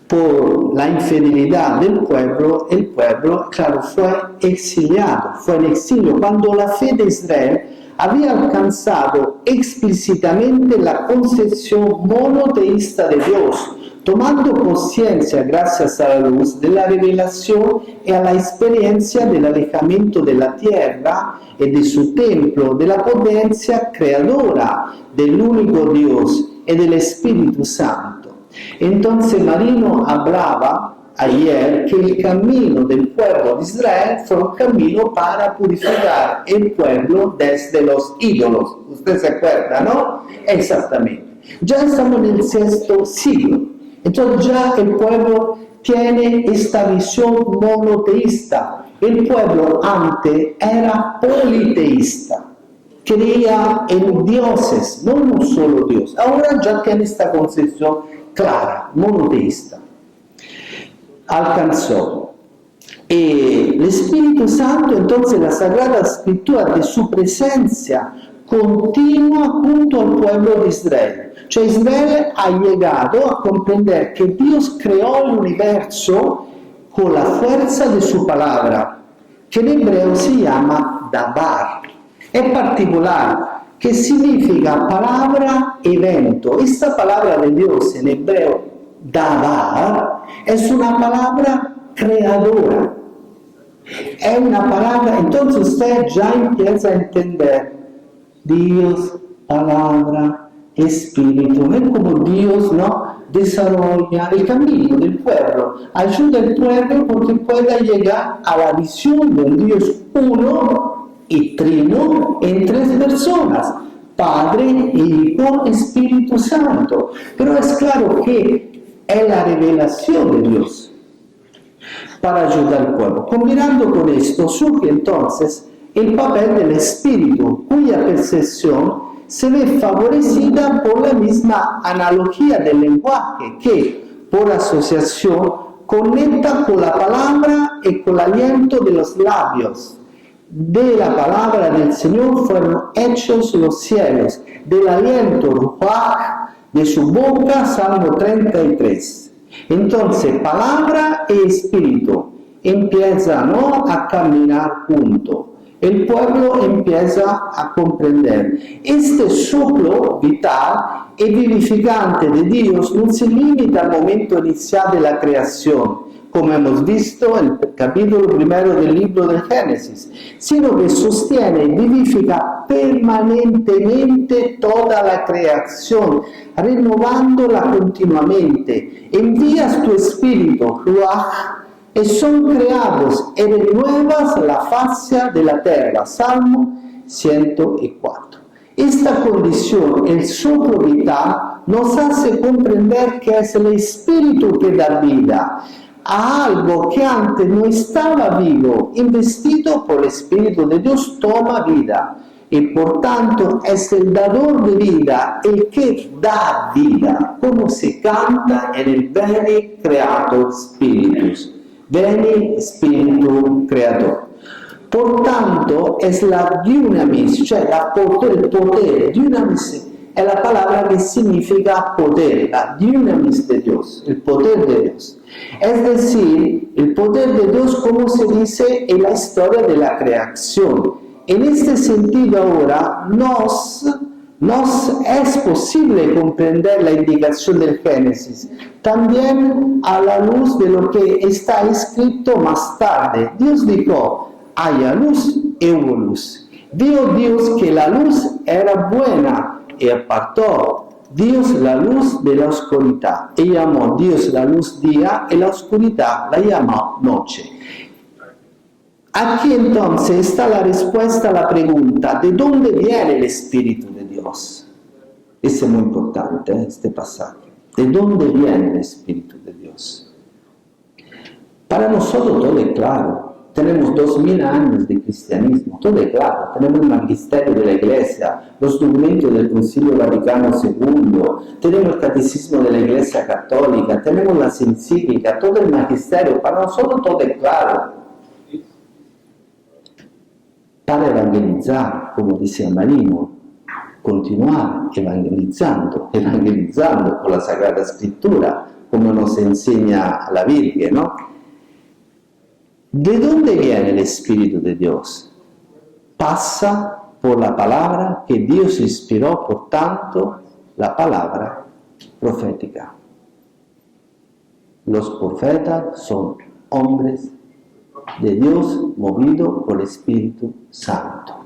Por la infidelidad del pueblo, el pueblo, claro, fue exiliado, fue en exilio, cuando la fe de Israel había alcanzado explícitamente la concepción monoteísta de Dios, tomando conciencia, gracias a la luz de la revelación y a la experiencia del alejamiento de la tierra y de su templo, de la potencia creadora del único Dios y del Espíritu Santo. Entonces Marino hablaba ayer que el camino del pueblo de Israel fue un camino para purificar el pueblo desde los ídolos. ¿Usted se acuerda, no? Exactamente. Ya estamos en el VI siglo. Entonces ya el pueblo tiene esta visión monoteísta. El pueblo antes era politeísta. Creía en dioses, no un solo Dios. Ahora ya tiene esta concepción clara, monoteísta. Alcanzó. El Espíritu Santo, entonces la Sagrada Escritura de su presencia continua junto al pueblo de Israel. Cioè Israel ha llegado a comprender que Dios creó el universo con la fuerza de su palabra, que en hebreo se llama Dabar. Es particular, que significa palabra evento. Esta palabra de Dios en hebreo, Dabar, es una palabra creadora. Es una palabra, entonces usted ya empieza a entender Dios, palabra, espíritu. Es como Dios, ¿no?, desarrolla el camino del pueblo, ayuda al pueblo porque pueda llegar a la visión de un Dios uno y trino en tres personas, Padre, Hijo, Espíritu Santo. Pero es claro que es la revelación de Dios para ayudar al pueblo. Combinando con esto, surge entonces el papel del Espíritu, cuya percepción se ve favorecida por la misma analogía del lenguaje que, por asociación, conecta con la palabra y con el aliento de los labios. De la palabra del Señor fueron hechos los cielos, del aliento ruach de su boca, Salmo 33. Entonces, palabra y espíritu empiezan, ¿no?, a caminar juntos. El pueblo empieza a comprender. Este soplo vital y vivificante de Dios no se limita al momento inicial de la creación, como hemos visto en el capítulo 1 del libro del Génesis, sino que sostiene y vivifica permanentemente toda la creación, renovándola continuamente. Envías tu espíritu, ruach, y son creados y renuevas la faz de la tierra. Salmo 104. Esta condición, el soplo vital, nos hace comprender que es el Espíritu que da vida a algo que antes no estaba vivo, investido por el Espíritu de Dios, toma vida. Y por tanto es el dador de vida, el que da vida, como se canta en el Veni Creator Spiritus. Veni Spiritu Creator. Por tanto, es la dunamis, cioè il potere. Dunamis è la palabra que significa poder, la dunamis de Dios, el poder de Dios. Es decir, el poder de Dios, como se dice en la historia de la creación. En este sentido ahora nos es posible comprender la indicación del Génesis, también a la luz de lo que está escrito más tarde. Dios dijo, haya luz y hubo luz. Vio Dios que la luz era buena y apartó Dios la luz de la oscuridad. Y llamó Dios la luz día y la oscuridad la llamó noche. Aquí entonces está la respuesta a la pregunta, ¿de dónde viene el Espíritu de Dios? Eso es muy importante, este pasaje. ¿De dónde viene el Espíritu de Dios? Para nosotros todo es claro. Tenemos 2000 años de cristianismo, todo es claro. Tenemos el magisterio de la Iglesia, los documentos del Concilio Vaticano II, tenemos el catecismo de la Iglesia Católica, tenemos las encíclicas, todo el magisterio. Para nosotros todo es claro. Para evangelizar, como decía Marino, continuar evangelizando con la Sagrada Escritura, como nos enseña la Virgen, ¿no? ¿De dónde viene el Espíritu de Dios? Pasa por la palabra que Dios inspiró, por tanto, la palabra profética. Los profetas son hombres de Dios movido por el Espíritu Santo.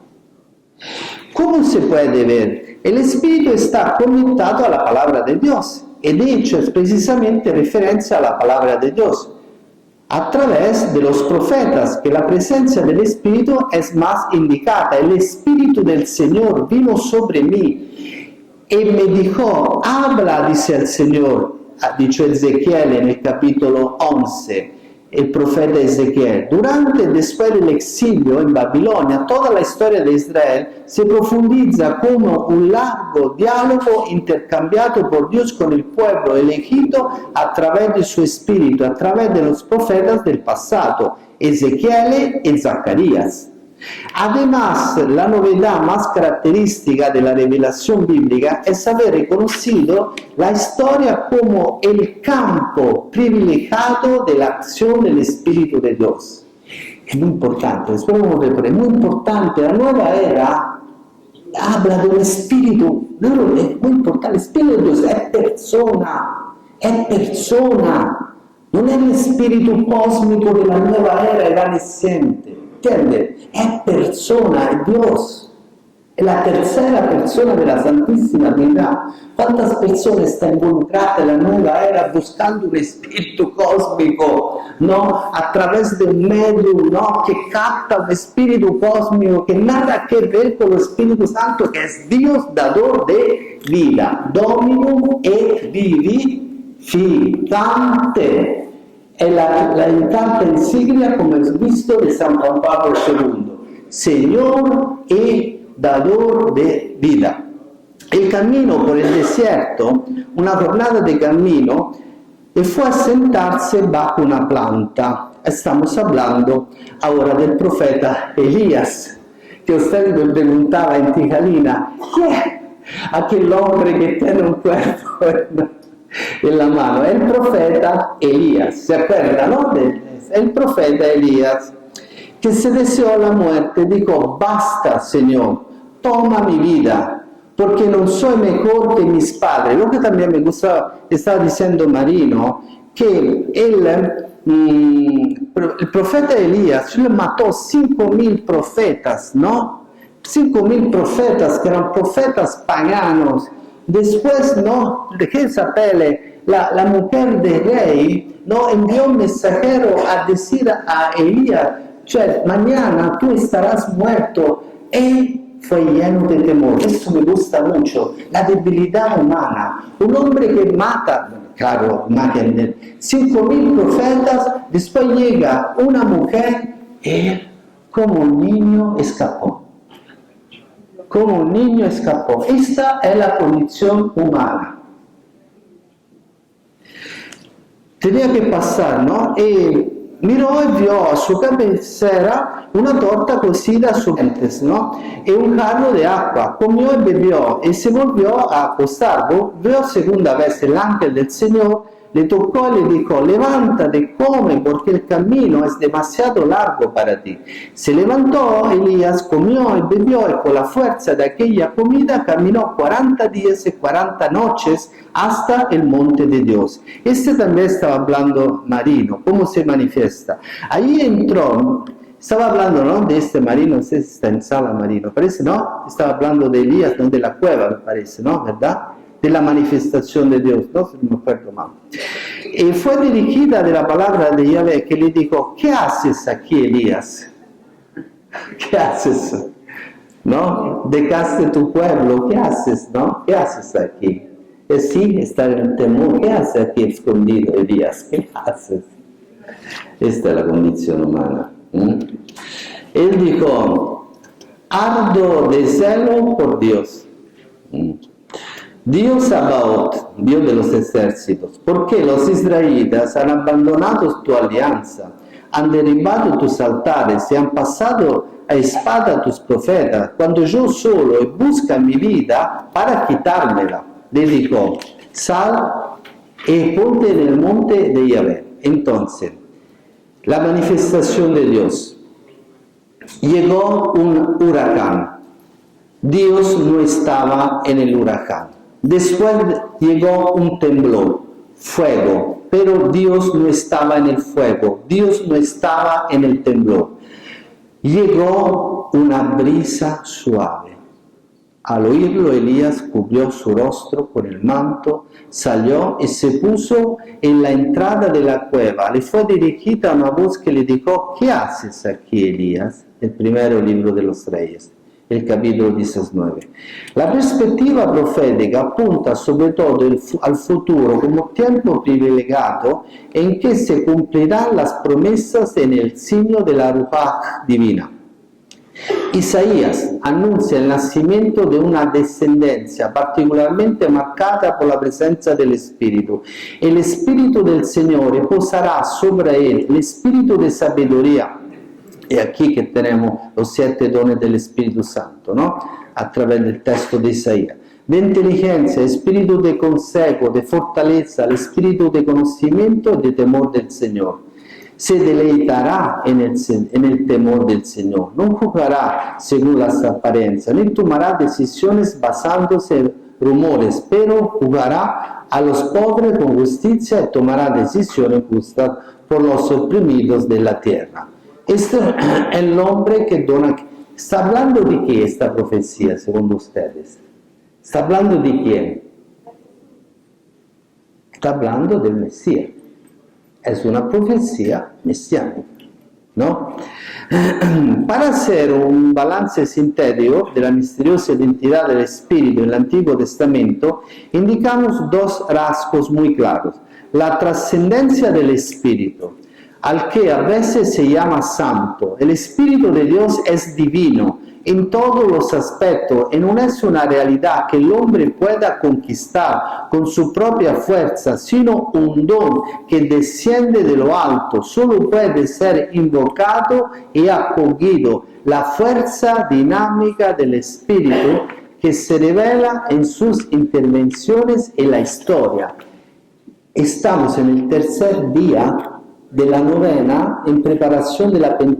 ¿Cómo se puede ver? El Espíritu está conectado a la palabra de Dios y de hecho es precisamente referencia a la palabra de Dios a través de los profetas, que la presencia del Espíritu es más indicada. El Espíritu del Señor vino sobre mí y me dijo, habla, dice el Señor, ha dicho Ezequiel en el capítulo 11, el profeta Ezequiel. Durante y después del exilio en Babilonia, toda la historia de Israel se profundiza como un largo diálogo intercambiado por Dios con el pueblo elegido a través de su espíritu, a través de los profetas del pasado, Ezequiel y Zacarías. Además, la novedad más característica de la revelación bíblica es haber reconocido la historia como el campo privilegiado de la acción del Espíritu de Dios. Es muy importante, es muy importante. La nueva era habla de un espíritu, es muy importante. El Espíritu de Dios es persona, non è lo spirito cosmico della nuova era evanescente, ¿entiende? È persona, è Dios, è la tercera persona della Santissima Trinità. ¿Cuántas personas están involucradas en la nueva era buscando un espíritu cósmico, ¿no? A través de un medio, ¿no? Que capta un espíritu cósmico que nada que ver con el Espíritu Santo, que es Dios dador de vida, Dominum et vivificante. È la incanta encíclica, como es visto, de San Juan Pablo II, Señor y dador de vida. El camino por el desierto, una jornada de camino, y fue a sentarse bajo una planta. Estamos hablando ahora del profeta Elías, que usted me preguntaba en Tijalina, ¿quién? Aquel hombre que tiene un cuerpo en la mano, el profeta Elías, ¿se acuerdan, no? El profeta Elías, que se deseó la muerte, dijo, basta, Señor, toma mi vida, porque no soy mejor que mis padres. Lo que también me gusta, estaba diciendo Marino, que el profeta Elías mató 5.000 profetas, ¿no? 5.000 profetas que eran profetas paganos. Después, ¿no? De Jezabel, la mujer del rey, ¿no? Envió un mensajero a decir a Elías, cioè, mañana tú estarás muerto. Y fue lleno de temor. Eso me gusta mucho, la debilidad humana. Un hombre que mata, claro, matan 5.000 profetas, después llega una mujer y como un niño escapó. Como un niño escapó. Esta es la condición humana. Tenía que pasar, ¿no? Y miró y vio a su cabecera una torta cocida a sus dientes, ¿no? Y un jarro de agua. Comió y bebió y se volvió a acostar. Vio segunda vez el ángel del Señor, le tocó y le dijo: levántate, come, porque el camino es demasiado largo para ti. Se levantó Elías, comió y bebió, y con la fuerza de aquella comida caminó 40 días y 40 noches hasta el monte de Dios. Este también estaba hablando marino, ¿cómo se manifiesta? Ahí entró, estaba hablando, ¿no?, de este marino, no sé si está en sala marino, parece, ¿no? Estaba hablando de Elías, no de la cueva, me parece, ¿no? ¿Verdad? De la manifestación de Dios, no, si no me acuerdo mal. Y fue dirigida de la palabra de Yahvé, que le dijo: ¿qué haces aquí, Elías? ¿Qué haces? ¿No? Dejaste tu pueblo, ¿qué haces? ¿No? ¿Qué haces aquí? Sí, estar en el temor. ¿Qué haces aquí escondido, Elías? ¿Qué haces? Esta es la condición humana. Él dijo: ardo de celo por Dios. Dios Sabaoth, Dios de los ejércitos, porque los israelitas han abandonado tu alianza, han derribado tus altares y han pasado a espada tus profetas, cuando yo solo busca mi vida para quitármela. Le dijo: sal y ponte en el monte de Yahvé. Entonces, la manifestación de Dios. Llegó un huracán. Dios no estaba en el huracán. Después llegó un temblor, fuego, pero Dios no estaba en el fuego, Dios no estaba en el temblor. Llegó una brisa suave. Al oírlo, Elías cubrió su rostro con el manto, salió y se puso en la entrada de la cueva. Le fue dirigida una voz que le dijo: ¿qué haces aquí, Elías? El primer libro de los Reyes, el capítulo 19. La perspectiva profética apunta sobre todo al futuro como tiempo privilegiado en que se cumplirán las promesas en el signo de la Ruach divina. Isaías anuncia el nacimiento de una descendencia particularmente marcada por la presencia del Espíritu. El Espíritu del Señor posará sobre él el Espíritu de sabiduría. Y aquí que tenemos los 7 dones del Espíritu Santo, ¿no? A través del texto de Isaías. De inteligencia, espíritu de consejo, de fortaleza, el espíritu de conocimiento y de temor del Señor. Se deleitará en el temor del Señor. No juzgará según las apariencias, ni tomará decisiones basándose en rumores, pero juzgará a los pobres con justicia y tomará decisiones justas por los oprimidos de la tierra. Este es el nombre que dona. ¿Está hablando de qué esta profecía, según ustedes? ¿Está hablando de quién? Está hablando del Mesías. Es una profecía mesiánica, ¿no? Para hacer un balance sintético de la misteriosa identidad del Espíritu en el Antiguo Testamento, indicamos 2 rasgos muy claros. La trascendencia del Espíritu, al que a veces se llama santo. El Espíritu de Dios es divino en todos los aspectos y no es una realidad que el hombre pueda conquistar con su propia fuerza, sino un don que desciende de lo alto. Solo puede ser invocado y acogido. La fuerza dinámica del Espíritu que se revela en sus intervenciones en la historia. Estamos en el tercer día de la novena en preparación de la del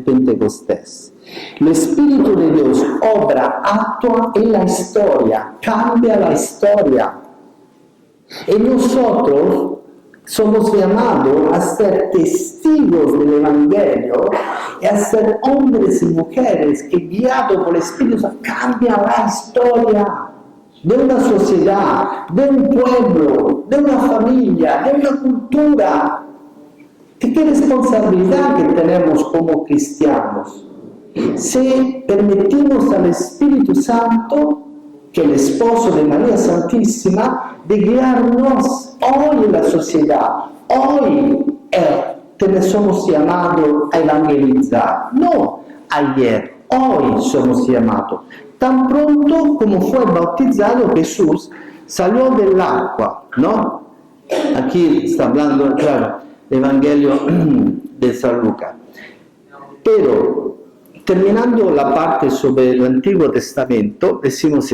Pentecostés. El Espíritu de Dios obra, actúa en la historia, cambia la historia. Y nosotros somos llamados a ser testigos del Evangelio y a ser hombres y mujeres que, guiados por el Espíritu, cambian la historia de una sociedad, de un pueblo, de una familia, de una cultura. ¿Qué responsabilidad que tenemos como cristianos? Si permitimos al Espíritu Santo, que es el esposo de María Santísima, de guiarnos hoy en la sociedad, hoy somos llamados a evangelizar, no ayer, hoy somos llamados. Tan pronto como fue bautizado Jesús, salió del agua, ¿no? Aquí está hablando, claro, el Evangelio de San Lucas. Pero, terminando la parte sobre el Antiguo Testamento, decimos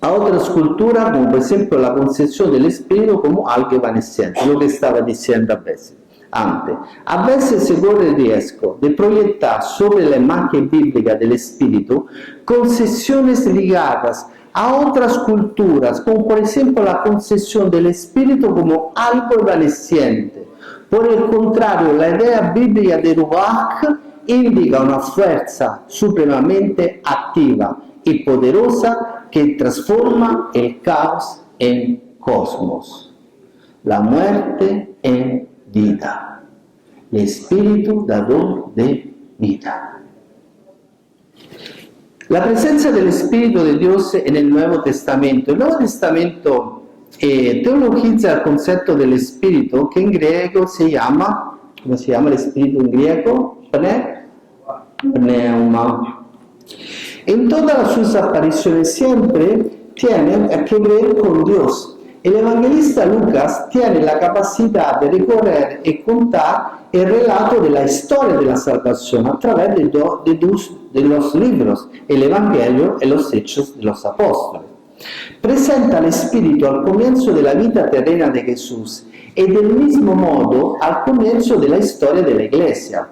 a otras culturas, como por ejemplo la concepción del Espíritu como algo evanescente, lo que estaba diciendo antes. A veces se corre el riesgo de proyectar sobre la imagen bíblica del Espíritu concepciones ligadas a otras culturas, como por ejemplo la concepción del Espíritu como algo evanescente. Por el contrario, la idea bíblica de Ruach indica una fuerza supremamente activa y poderosa que transforma el caos en cosmos, la muerte en vida, el Espíritu dador de vida. La presencia del Espíritu de Dios en el Nuevo Testamento. El Nuevo Testamento teologiza el concepto del Espíritu, que en griego se llama, ¿cómo se llama el Espíritu en griego? Pneuma. En todas sus apariciones siempre tienen que ver con Dios. El evangelista Lucas tiene la capacidad de recorrer y contar el relato de la historia de la salvación a través de los libros, el Evangelio y los Hechos de los Apóstoles. Presenta al Espíritu al comienzo de la vida terrena de Jesús y del mismo modo al comienzo de la historia de la Iglesia.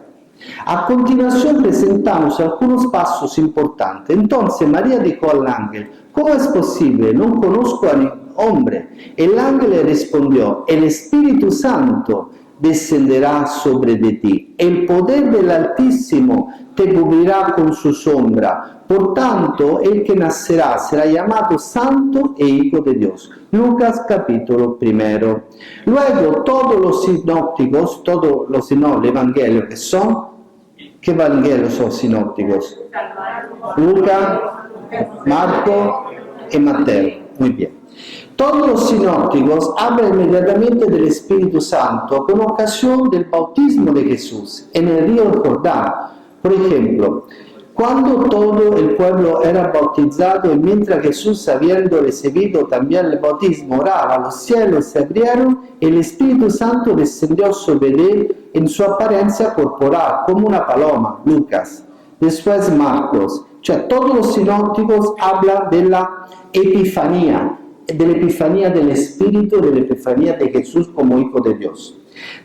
A continuación presentamos algunos pasos importantes. Entonces María dijo al ángel: ¿cómo es posible? No conozco a ningún hombre. El ángel le respondió: el Espíritu Santo descenderá sobre de ti. El poder del Altísimo te cubrirá con su sombra. Por tanto, el que nacerá será llamado Santo e Hijo de Dios. Lucas capítulo 1. Luego todos los sinópticos, los evangelios que son, ¿qué evangelios son sinópticos? Lucas, Marco y Mateo. Muy bien. Todos los sinópticos hablan inmediatamente del Espíritu Santo con ocasión del bautismo de Jesús en el río Jordán. Por ejemplo, cuando todo el pueblo era bautizado y mientras Jesús, habiendo recibido también el bautismo, oraba, los cielos se abrieron y el Espíritu Santo descendió sobre él en su apariencia corporal, como una paloma. Lucas. Después Marcos. Todos los sinópticos hablan de la epifanía del Espíritu, de la epifanía de Jesús como Hijo de Dios.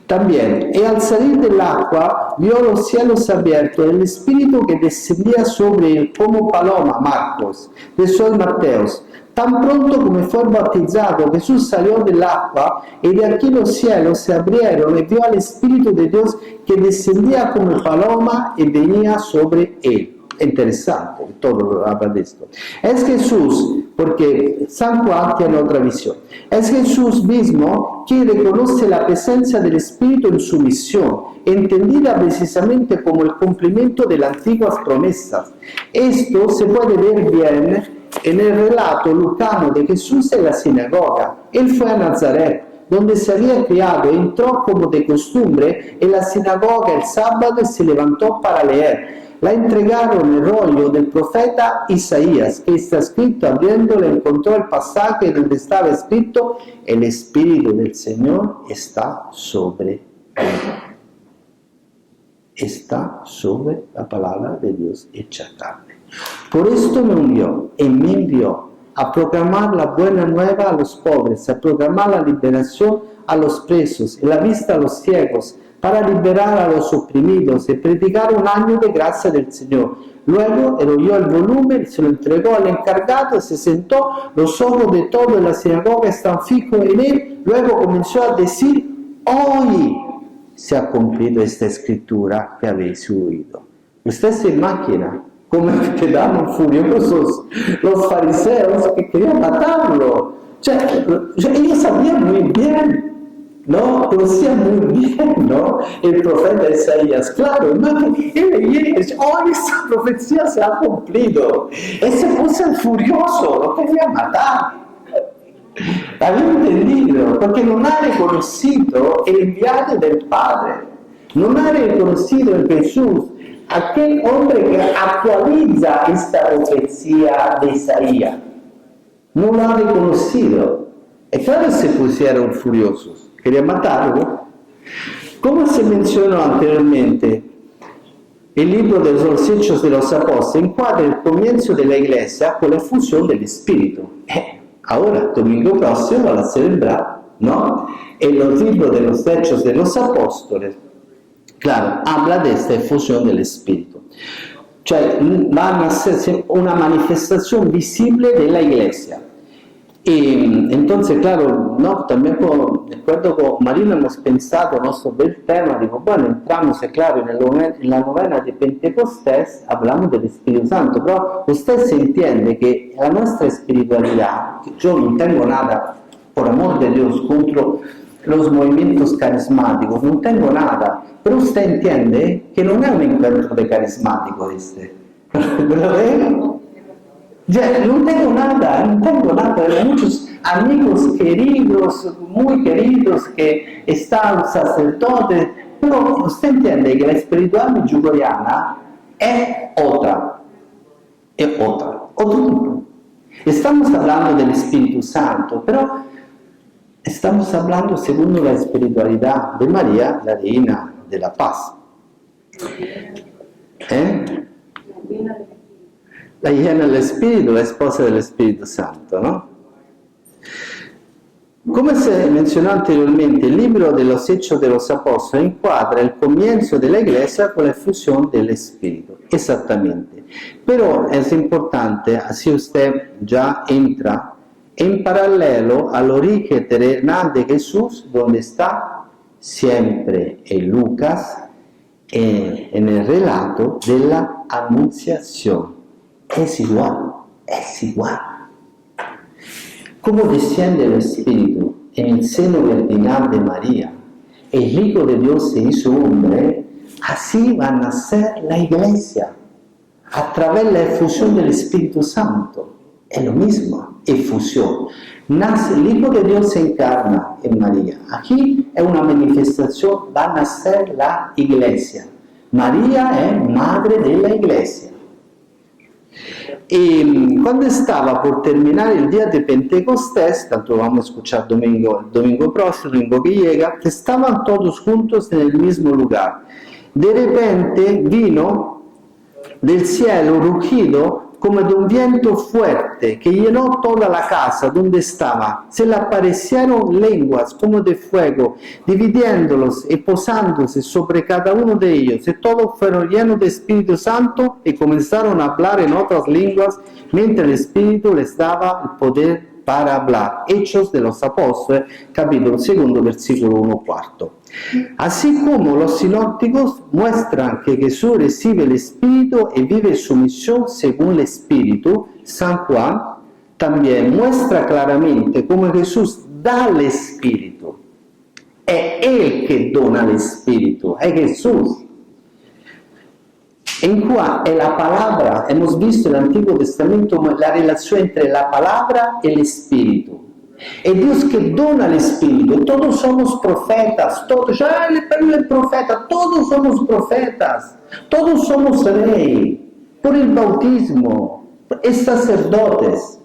También, y al salir del agua, vio los cielos abiertos, el Espíritu que descendía sobre él como paloma, Marcos. Después Mateos. Tan pronto como fue bautizado, Jesús salió del agua, y de aquí los cielos se abrieron, y vio al Espíritu de Dios que descendía como paloma y venía sobre él. Interesante, todo habla de esto. Es Jesús, porque San Juan tiene otra visión. Es Jesús mismo quien reconoce la presencia del Espíritu en su misión, entendida precisamente como el cumplimiento de las antiguas promesas. Esto se puede ver bien en el relato lucano de Jesús en la sinagoga. Él fue a Nazaret, donde se había criado, entró como de costumbre en la sinagoga el sábado y se levantó para leer. Le entregaron el rollo del profeta Isaías, que está escrito, abriéndolo encontró el pasaje donde estaba escrito: el Espíritu del Señor está sobre él. Está sobre la palabra de Dios hecha carne. Por esto me unió y me envió a proclamar la buena nueva a los pobres, a proclamar la liberación a los presos y la vista a los ciegos, para liberar a los oprimidos y predicar un año de gracia del Señor. Luego oyó el volumen, se lo entregó al encargado, se sentó, los ojos de todos en la sinagoga están fijos en él. Luego comenzó a decir: hoy se ha cumplido esta escritura que habéis oído. Usted se imagina cómo quedaron furiosos los fariseos que querían matarlo. Ellos sabían muy bien ¿no? Conocía muy bien, ¿no? El profeta Isaías, claro, ¿no? Él, hoy esa profecía se ha cumplido. Él se puso furioso, lo quería matar. Había entendido, porque non ha riconosciuto el enviado del Padre, non ha riconosciuto en Jesús aquel hombre que actualiza esta profecía de Isaías. No lo ha reconocido. Y claro, se pusieron furiosos, querían matarlo. Como se mencionó anteriormente, el libro de los Hechos de los Apóstoles encuadra el comienzo de la Iglesia con la fusión del Espíritu. Ahora, domingo próximo, van a celebrar, ¿no? En los libros de los Hechos de los Apóstoles, claro, habla de esta fusión del Espíritu. Cioè, van a ser una manifestación visible de la Iglesia. Y entonces, claro, ¿no? También de acuerdo con Marina hemos pensado, ¿no? Sobre el tema, digo, bueno, entramos, claro, en la novena de Pentecostés, hablamos del Espíritu Santo, pero usted se entiende que la nuestra espiritualidad, que yo no tengo nada, por amor de Dios, contra los movimientos carismáticos, no tengo nada, pero usted entiende que no es un encuentro de carismático este, ¿lo ve? Ya, no tengo nada, hay muchos amigos queridos, muy queridos, que están sacerdotes, pero usted entiende que la espiritualidad medjugorriana es otro tipo. Estamos hablando del Espíritu Santo, pero estamos hablando según la espiritualidad de María, la reina de la paz. La llena del Espíritu, la esposa del Espíritu Santo, ¿no? Como se mencionó anteriormente, el libro de los Hechos de los Apóstoles encuadra el comienzo de la Iglesia con la fusión del Espíritu, exactamente. Pero es importante, así usted ya entra en paralelo al origen terrenal de Jesús, donde está siempre en Lucas, en el relato de la Anunciación. Es igual. Como desciende el Espíritu en el seno virginal de María, el Hijo de Dios se hizo hombre, así va a nacer la Iglesia, a través de la efusión del Espíritu Santo. Es lo mismo, efusión. Nace, el Hijo de Dios se encarna en María. Aquí es una manifestación, va a nacer la Iglesia. María es madre de la Iglesia. Y cuando estaba por terminar el día de Pentecostés, tanto vamos a escuchar el domingo próximo, domingo que llega, estaban todos juntos en el mismo lugar. De repente vino del cielo rugido como de un viento fuerte que llenó toda la casa donde estaba. Se le aparecieron lenguas como de fuego, dividiéndolos y posándose sobre cada uno de ellos. Y todos fueron llenos de Espíritu Santo y comenzaron a hablar en otras lenguas, mientras el Espíritu les daba el poder para hablar. Hechos de los Apóstoles, capítulo 2, versículo 1/4. Así como los sinópticos muestran que Jesús recibe el Espíritu y vive su misión según el Espíritu, San Juan también muestra claramente cómo Jesús da el Espíritu. Es Él que dona el Espíritu, es Jesús. En Juan es la palabra, hemos visto en el Antiguo Testamento la relación entre la palabra y el Espíritu. Es Dios que dona el Espíritu. Todos somos profetas, todos, el profeta, todos somos profetas, todos somos rey por el bautismo, es sacerdotes.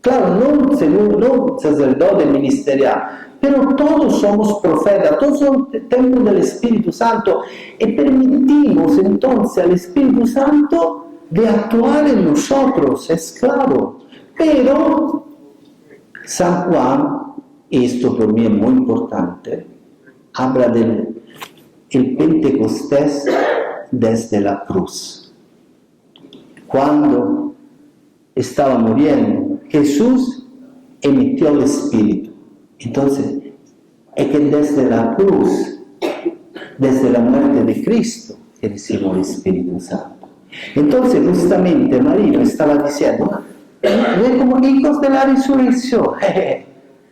Claro, no sacerdote ministerial, pero todos somos profetas, todos somos templo del Espíritu Santo y permitimos entonces al Espíritu Santo de actuar en nosotros, es claro. Pero San Juan, esto por mí es muy importante, habla del Pentecostés desde la cruz. Cuando estaba muriendo, Jesús emitió el Espíritu. Entonces, es que desde la cruz, desde la muerte de Cristo, que recibió el Espíritu Santo. Entonces, justamente María estaba diciendo, como hijos de la resurrección,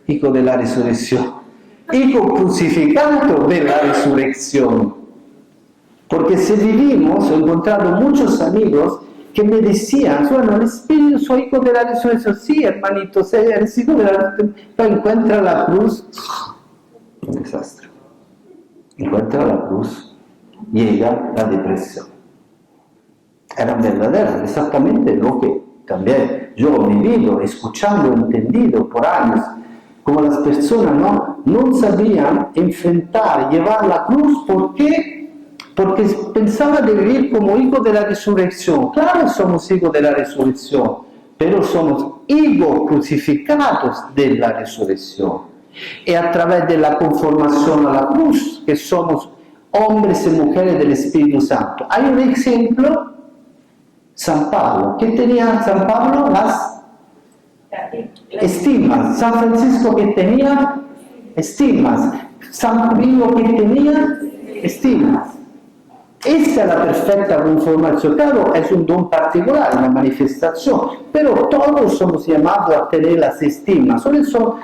hijos de la resurrección. hijo crucificado de la resurrección. Porque si vivimos, he encontrado muchos amigos que me decían, bueno, el Espíritu, soy hijo de la resurrección. Sí, hermanito, eres hijo de la resurrección. Pero encuentra la cruz, un desastre. Encuentra la cruz, llega la depresión. Eran verdaderas, exactamente lo que también yo he vivido, escuchando, entendido por años, como las personas no sabían enfrentar, llevar la cruz, ¿por qué? Porque pensaba de vivir como hijos de la resurrección. Claro, somos hijos de la resurrección, pero somos hijos crucificados de la resurrección. Y a través de la conformación a la cruz, que somos hombres y mujeres del Espíritu Santo. Hay un ejemplo, San Pablo. ¿Qué tenía San Pablo? Las estigmas. San Francisco, que tenía estigmas. San Pío, que tenía estigmas. Esa es la perfecta conformación. Claro, es un don particular, una manifestación, pero todos somos llamados a tener las estigmas. Solo son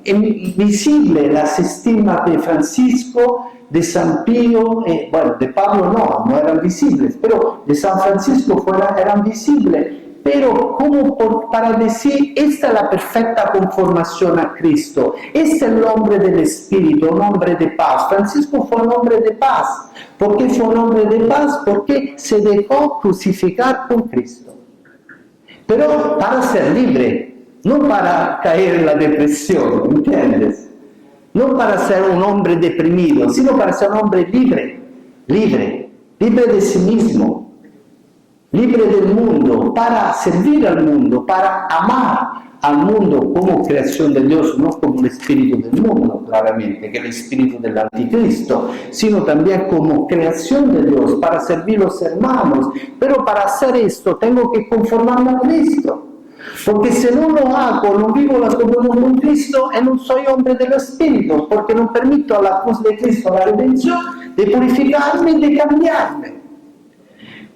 visibles las estigmas de Francisco, de San Pío, bueno, de Pablo no eran visibles, pero de San Francisco eran visibles. Pero como para decir, esta es la perfecta conformación a Cristo, este es el hombre del Espíritu, un hombre de paz. Francisco fue un hombre de paz. ¿Por qué fue un hombre de paz? Porque se dejó crucificar con Cristo. Pero para ser libre, no para caer en la depresión, ¿entiendes? No para ser un hombre deprimido, sino para ser un hombre libre de sí mismo, libre del mundo, para servir al mundo, para amar al mundo como creación de Dios, no como el espíritu del mundo, claramente, que es el espíritu del anticristo, sino también como creación de Dios, para servir a los hermanos. Pero para hacer esto tengo que conformarme a Cristo. Porque si no lo hago, no vivo la comunión con Cristo y no soy hombre del Espíritu, porque no permito a la cruz de Cristo, la redención, de purificarme y de cambiarme.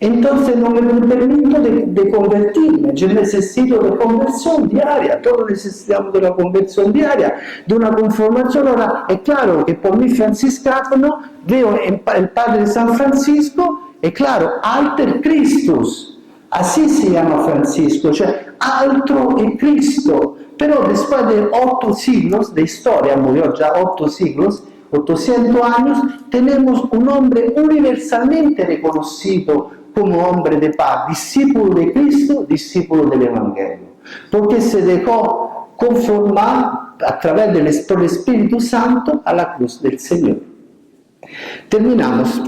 Entonces no me permito de convertirme, yo necesito de conversión diaria, todos necesitamos de una conversión diaria, de una conformación. Ahora, es claro que por mi franciscano veo el padre San Francisco, es claro, alter Christus, así se llama Francisco, cioè altro è Cristo. Pero después de 8 siglos de historia, murió ya 8 siglos, 800 años, tenemos un hombre universalmente reconocido como hombre de paz, discípulo de Cristo, discípulo del Evangelio, porque se dejó conformar a través del Espíritu Santo a la cruz del Señor. Terminamos.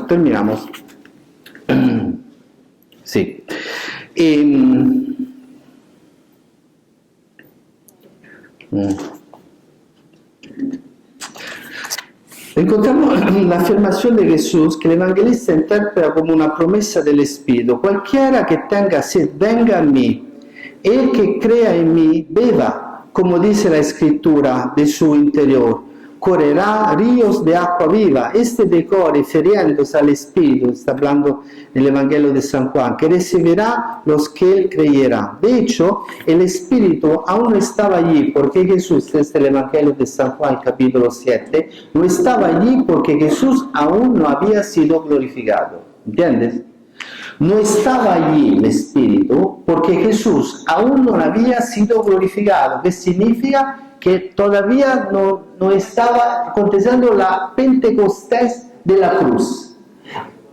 Sí. Encontramos la afirmación de Jesús que el evangelista interpreta como una promesa del Espíritu. Cualquiera que tenga sed, venga a mí. El que crea en mí, beba, como dice la Escritura, de su interior. Correrá ríos de agua viva. Este decora, refiriéndose al Espíritu, está hablando del Evangelio de San Juan, que recibirá los que él creyera. De hecho, el Espíritu aún no estaba allí, porque Jesús, desde el Evangelio de San Juan, capítulo 7, no estaba allí porque Jesús aún no había sido glorificado. ¿Entiendes? No estaba allí el Espíritu porque Jesús aún no había sido glorificado, que significa que todavía no estaba aconteciendo la Pentecostés de la cruz.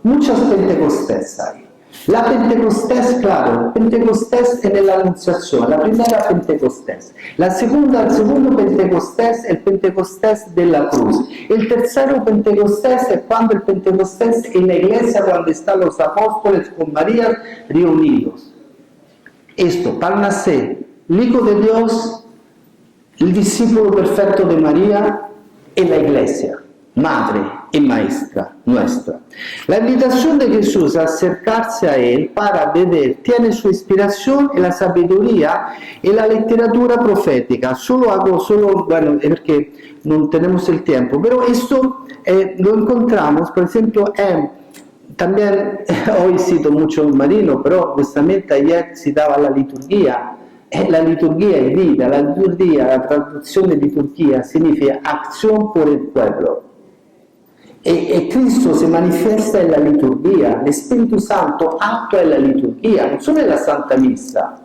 Muchas Pentecostés hay. La Pentecostés, claro, Pentecostés en la Anunciación, la primera Pentecostés. El segundo Pentecostés, el Pentecostés de la cruz. El tercero Pentecostés es cuando el Pentecostés en la iglesia, cuando están los apóstoles con María reunidos. Esto, para nacer, el Hijo de Dios, el discípulo perfecto de María en la iglesia, madre y maestra nuestra. La invitación de Jesús a acercarse a Él para beber tiene su inspiración en la sabiduría y la literatura profética. Bueno, porque no tenemos el tiempo, pero esto lo encontramos, por ejemplo, también hoy cito mucho Marino, pero justamente ayer citaba la liturgia. La liturgia è vita, la liturgia, la traduzione di liturgia significa acción por el pueblo. E Cristo si manifesta nella liturgia, lo Spirito Santo attua la liturgia, non solo nella Santa Missa,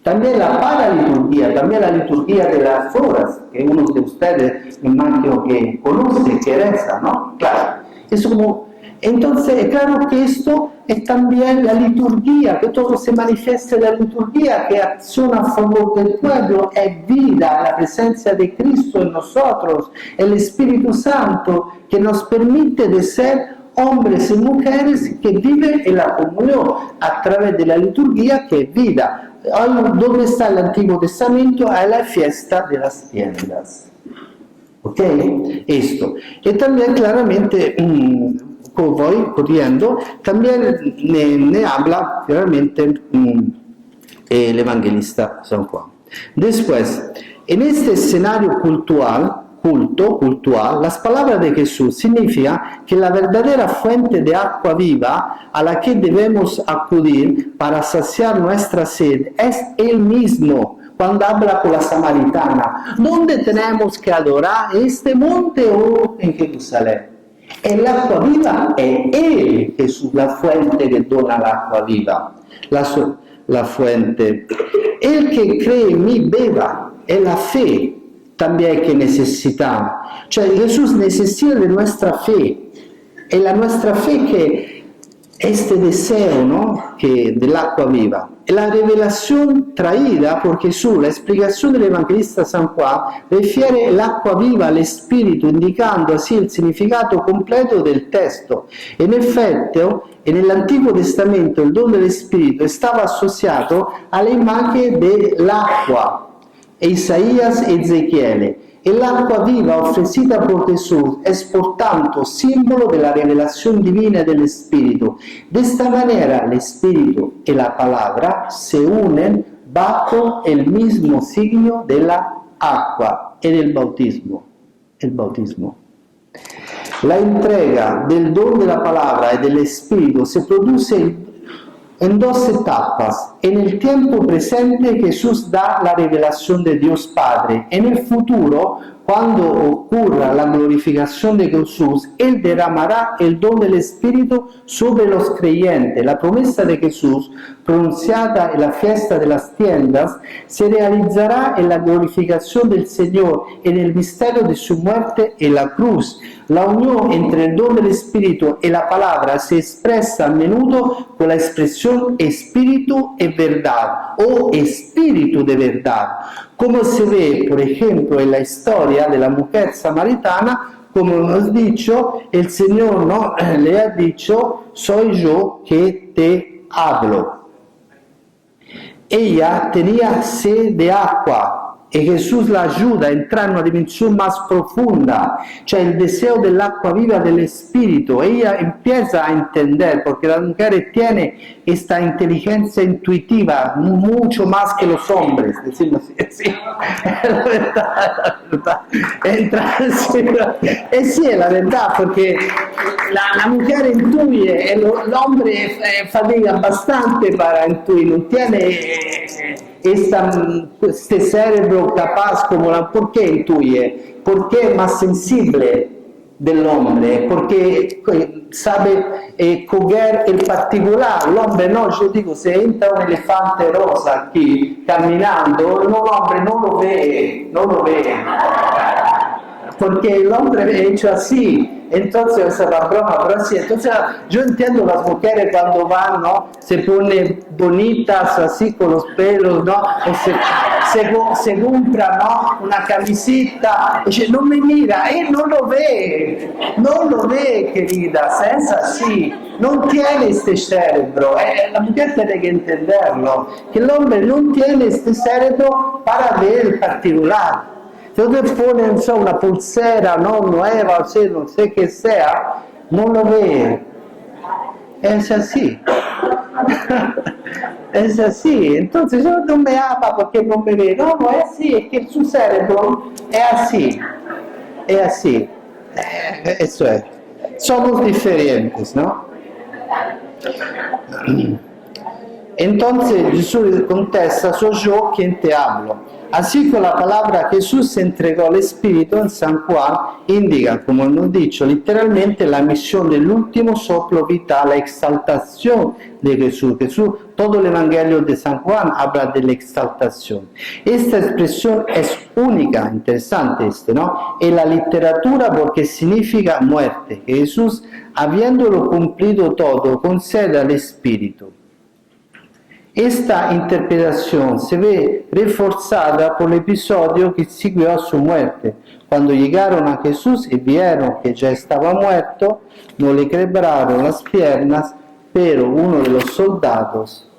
también la paraliturgia, también la liturgia de las horas, que uno de ustedes me imagino que conoce, que reza, ¿no? Claro, es como, entonces es claro que esto es también la liturgia, que todo se manifiesta en la liturgia, que acciona a favor del pueblo, es vida, la presencia de Cristo en nosotros, el Espíritu Santo, que nos permite de ser hombres y mujeres que viven en la comunión a través de la liturgia, que es vida. ¿Dónde está el Antiguo Testamento? Hay la fiesta de las tiendas. ¿Ok? Esto. Y también claramente, voy corriendo, también ne habla claramente el evangelista San Juan. Después, en este escenario cultural, las palabras de Jesús significan que la verdadera fuente de agua viva a la que debemos acudir para saciar nuestra sed es Él mismo. Cuando habla con la samaritana, ¿dónde tenemos que adorar? ¿En este monte o en Jerusalén? El agua viva es Él, Jesús, la fuente que dona l'agua viva, la fuente. El que cree en mí beba, es la fe también que necesitamos. Cioè Jesús necesita de nuestra fe, es la nuestra fe que este deseo, ¿no? Que del agua viva. La revelación traída por Jesús, la explicación del evangelista San Juan, refiere el agua viva al Espíritu, indicando así el significado completo del texto. En efecto, en el Antiguo Testamento el don del Espíritu estaba asociado a la imagen del agua. Isaías y Ezequiel. El agua viva ofrecida por Jesús es por tanto símbolo de la revelación divina del Espíritu. De esta manera el Espíritu y la palabra se unen bajo el mismo signo de la agua en el bautismo. El bautismo. La entrega del don de la palabra y del Espíritu se produce en dos etapas. En el tiempo presente Jesús da la revelación de Dios Padre. En el futuro, cuando ocurra la glorificación de Jesús, Él derramará el don del Espíritu sobre los creyentes. La promesa de Jesús, pronunciada en la fiesta de las tiendas, se realizará en la glorificación del Señor, en el misterio de su muerte en la cruz. La unión entre el don del Espíritu y la palabra se expresa a menudo con la expresión Espíritu y verdad o Espíritu de verdad, como se ve, por ejemplo, en la historia de la mujer samaritana. Como hemos dicho, el Señor, ¿no?, le ha dicho: soy yo que te hablo. Ella tenía sed de agua y Jesús la ayuda a entrar en una dimensión más profunda, cioè el deseo del agua viva del Espíritu. Ella empieza a entender, porque la mujer tiene esta inteligencia intuitiva mucho más que los hombres, decimos así. La verdad. Entra, sí, es la verdad, porque la mujer intuye, el hombre fatiga bastante para intuir, no tiene este cerebro capaz como la... ¿Por qué intuye? Porque es más sensible del hombre, porque sabe coger el particular. El hombre no, yo digo, se entra un elefante rosa aquí caminando, el hombre no lo ve, porque el hombre es hecho así. Entonces, esa es la broma, pero así. Entonces, yo entiendo las mujeres cuando van, ¿no?, se ponen bonitas así con los pelos, ¿no?, o se compra, ¿no?, una camisita, y dice: no me mira, no lo ve, queridas, es así, no tiene este cerebro. La mujer tiene que entenderlo, que el hombre no tiene este cerebro para ver el particular. Se usted pone una pulsera, ¿no?, nueva, o sea, no sé qué sea, no lo ve. Es así. Es así. Entonces yo no me ama porque no me ve. No, no es así, es que su cerebro es así. Es así. Eso es. Somos diferentes, ¿no? Entonces Jesús contesta, soy yo quien te hablo. Así que la palabra Jesús entregó al Espíritu en San Juan indica, como hemos dicho, literalmente la misión del último soplo vital, la exaltación de Jesús. Todo el Evangelio de San Juan habla de la exaltación. Esta expresión es única, interesante ¿no? En la literatura porque significa muerte. Que Jesús, habiéndolo cumplido todo, concede al Espíritu. Esta interpretación se ve reforzada por el episodio que siguió a su muerte. Cuando llegaron a Jesús y vieron que ya estaba muerto, no le quebraron las piernas, pero uno de los soldados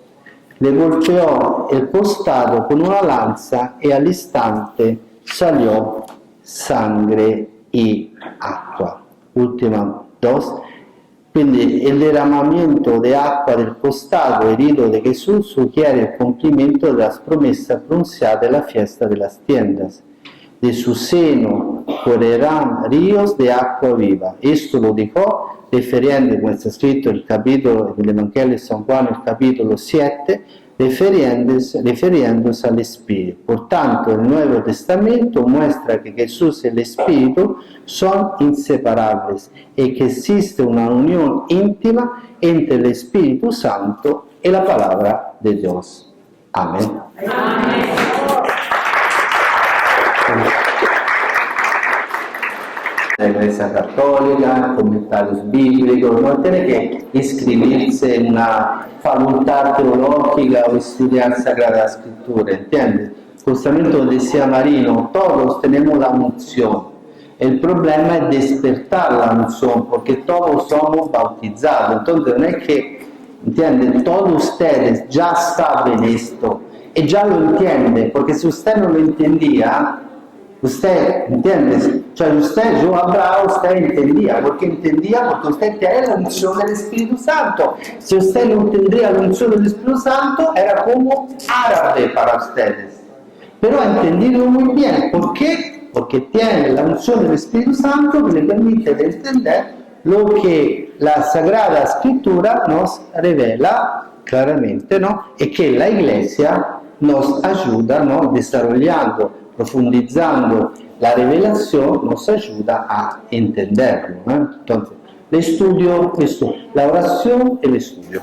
le golpeó el costado con una lanza y al instante salió sangre y agua. Última dos. Quindi el derramamiento de agua del costado herido de Jesús sugiere el cumplimiento de las promesas pronunciadas en la fiesta de las tiendas. De su seno correrán ríos de agua viva. Esto lo dijo refiriendo, como está escrito en el capítulo del Evangelio de San Juan, el capítulo 7, refiriéndose al Espíritu. Por tanto, el Nuevo Testamento muestra que Jesús y el Espíritu son inseparables y que existe una unión íntima entre el Espíritu Santo y la palabra de Dios. Amén. Amén. La Iglesia Católica, comentarios bíblicos, no tiene que inscribirse en una facultad teológica o estudiar Sagrada Escritura, ¿entiendes? Justamente lo decía Marino, todos tenemos la unción. El problema es despertar la unción, porque todos somos bautizados. Entonces no es que, ¿entienden? Todos ustedes ya saben esto y ya lo entienden, porque si usted no lo entendía, usted, ¿entiendes? Cioè usted, yo hablaba, usted entendía. ¿Por qué entendía? Porque usted tiene la unción del Espíritu Santo. Si usted no tendría la unción del Espíritu Santo, era como árabe para ustedes. Pero ha entendido muy bien. ¿Por qué? Porque tiene la unción del Espíritu Santo que le permite de entender lo que la Sagrada Escritura nos revela claramente, ¿no? Y que la Iglesia nos ayuda, ¿no? Desarrollando, profundizando la revelación, nos ayuda a entenderlo. Entonces, el estudio, la oración y el estudio.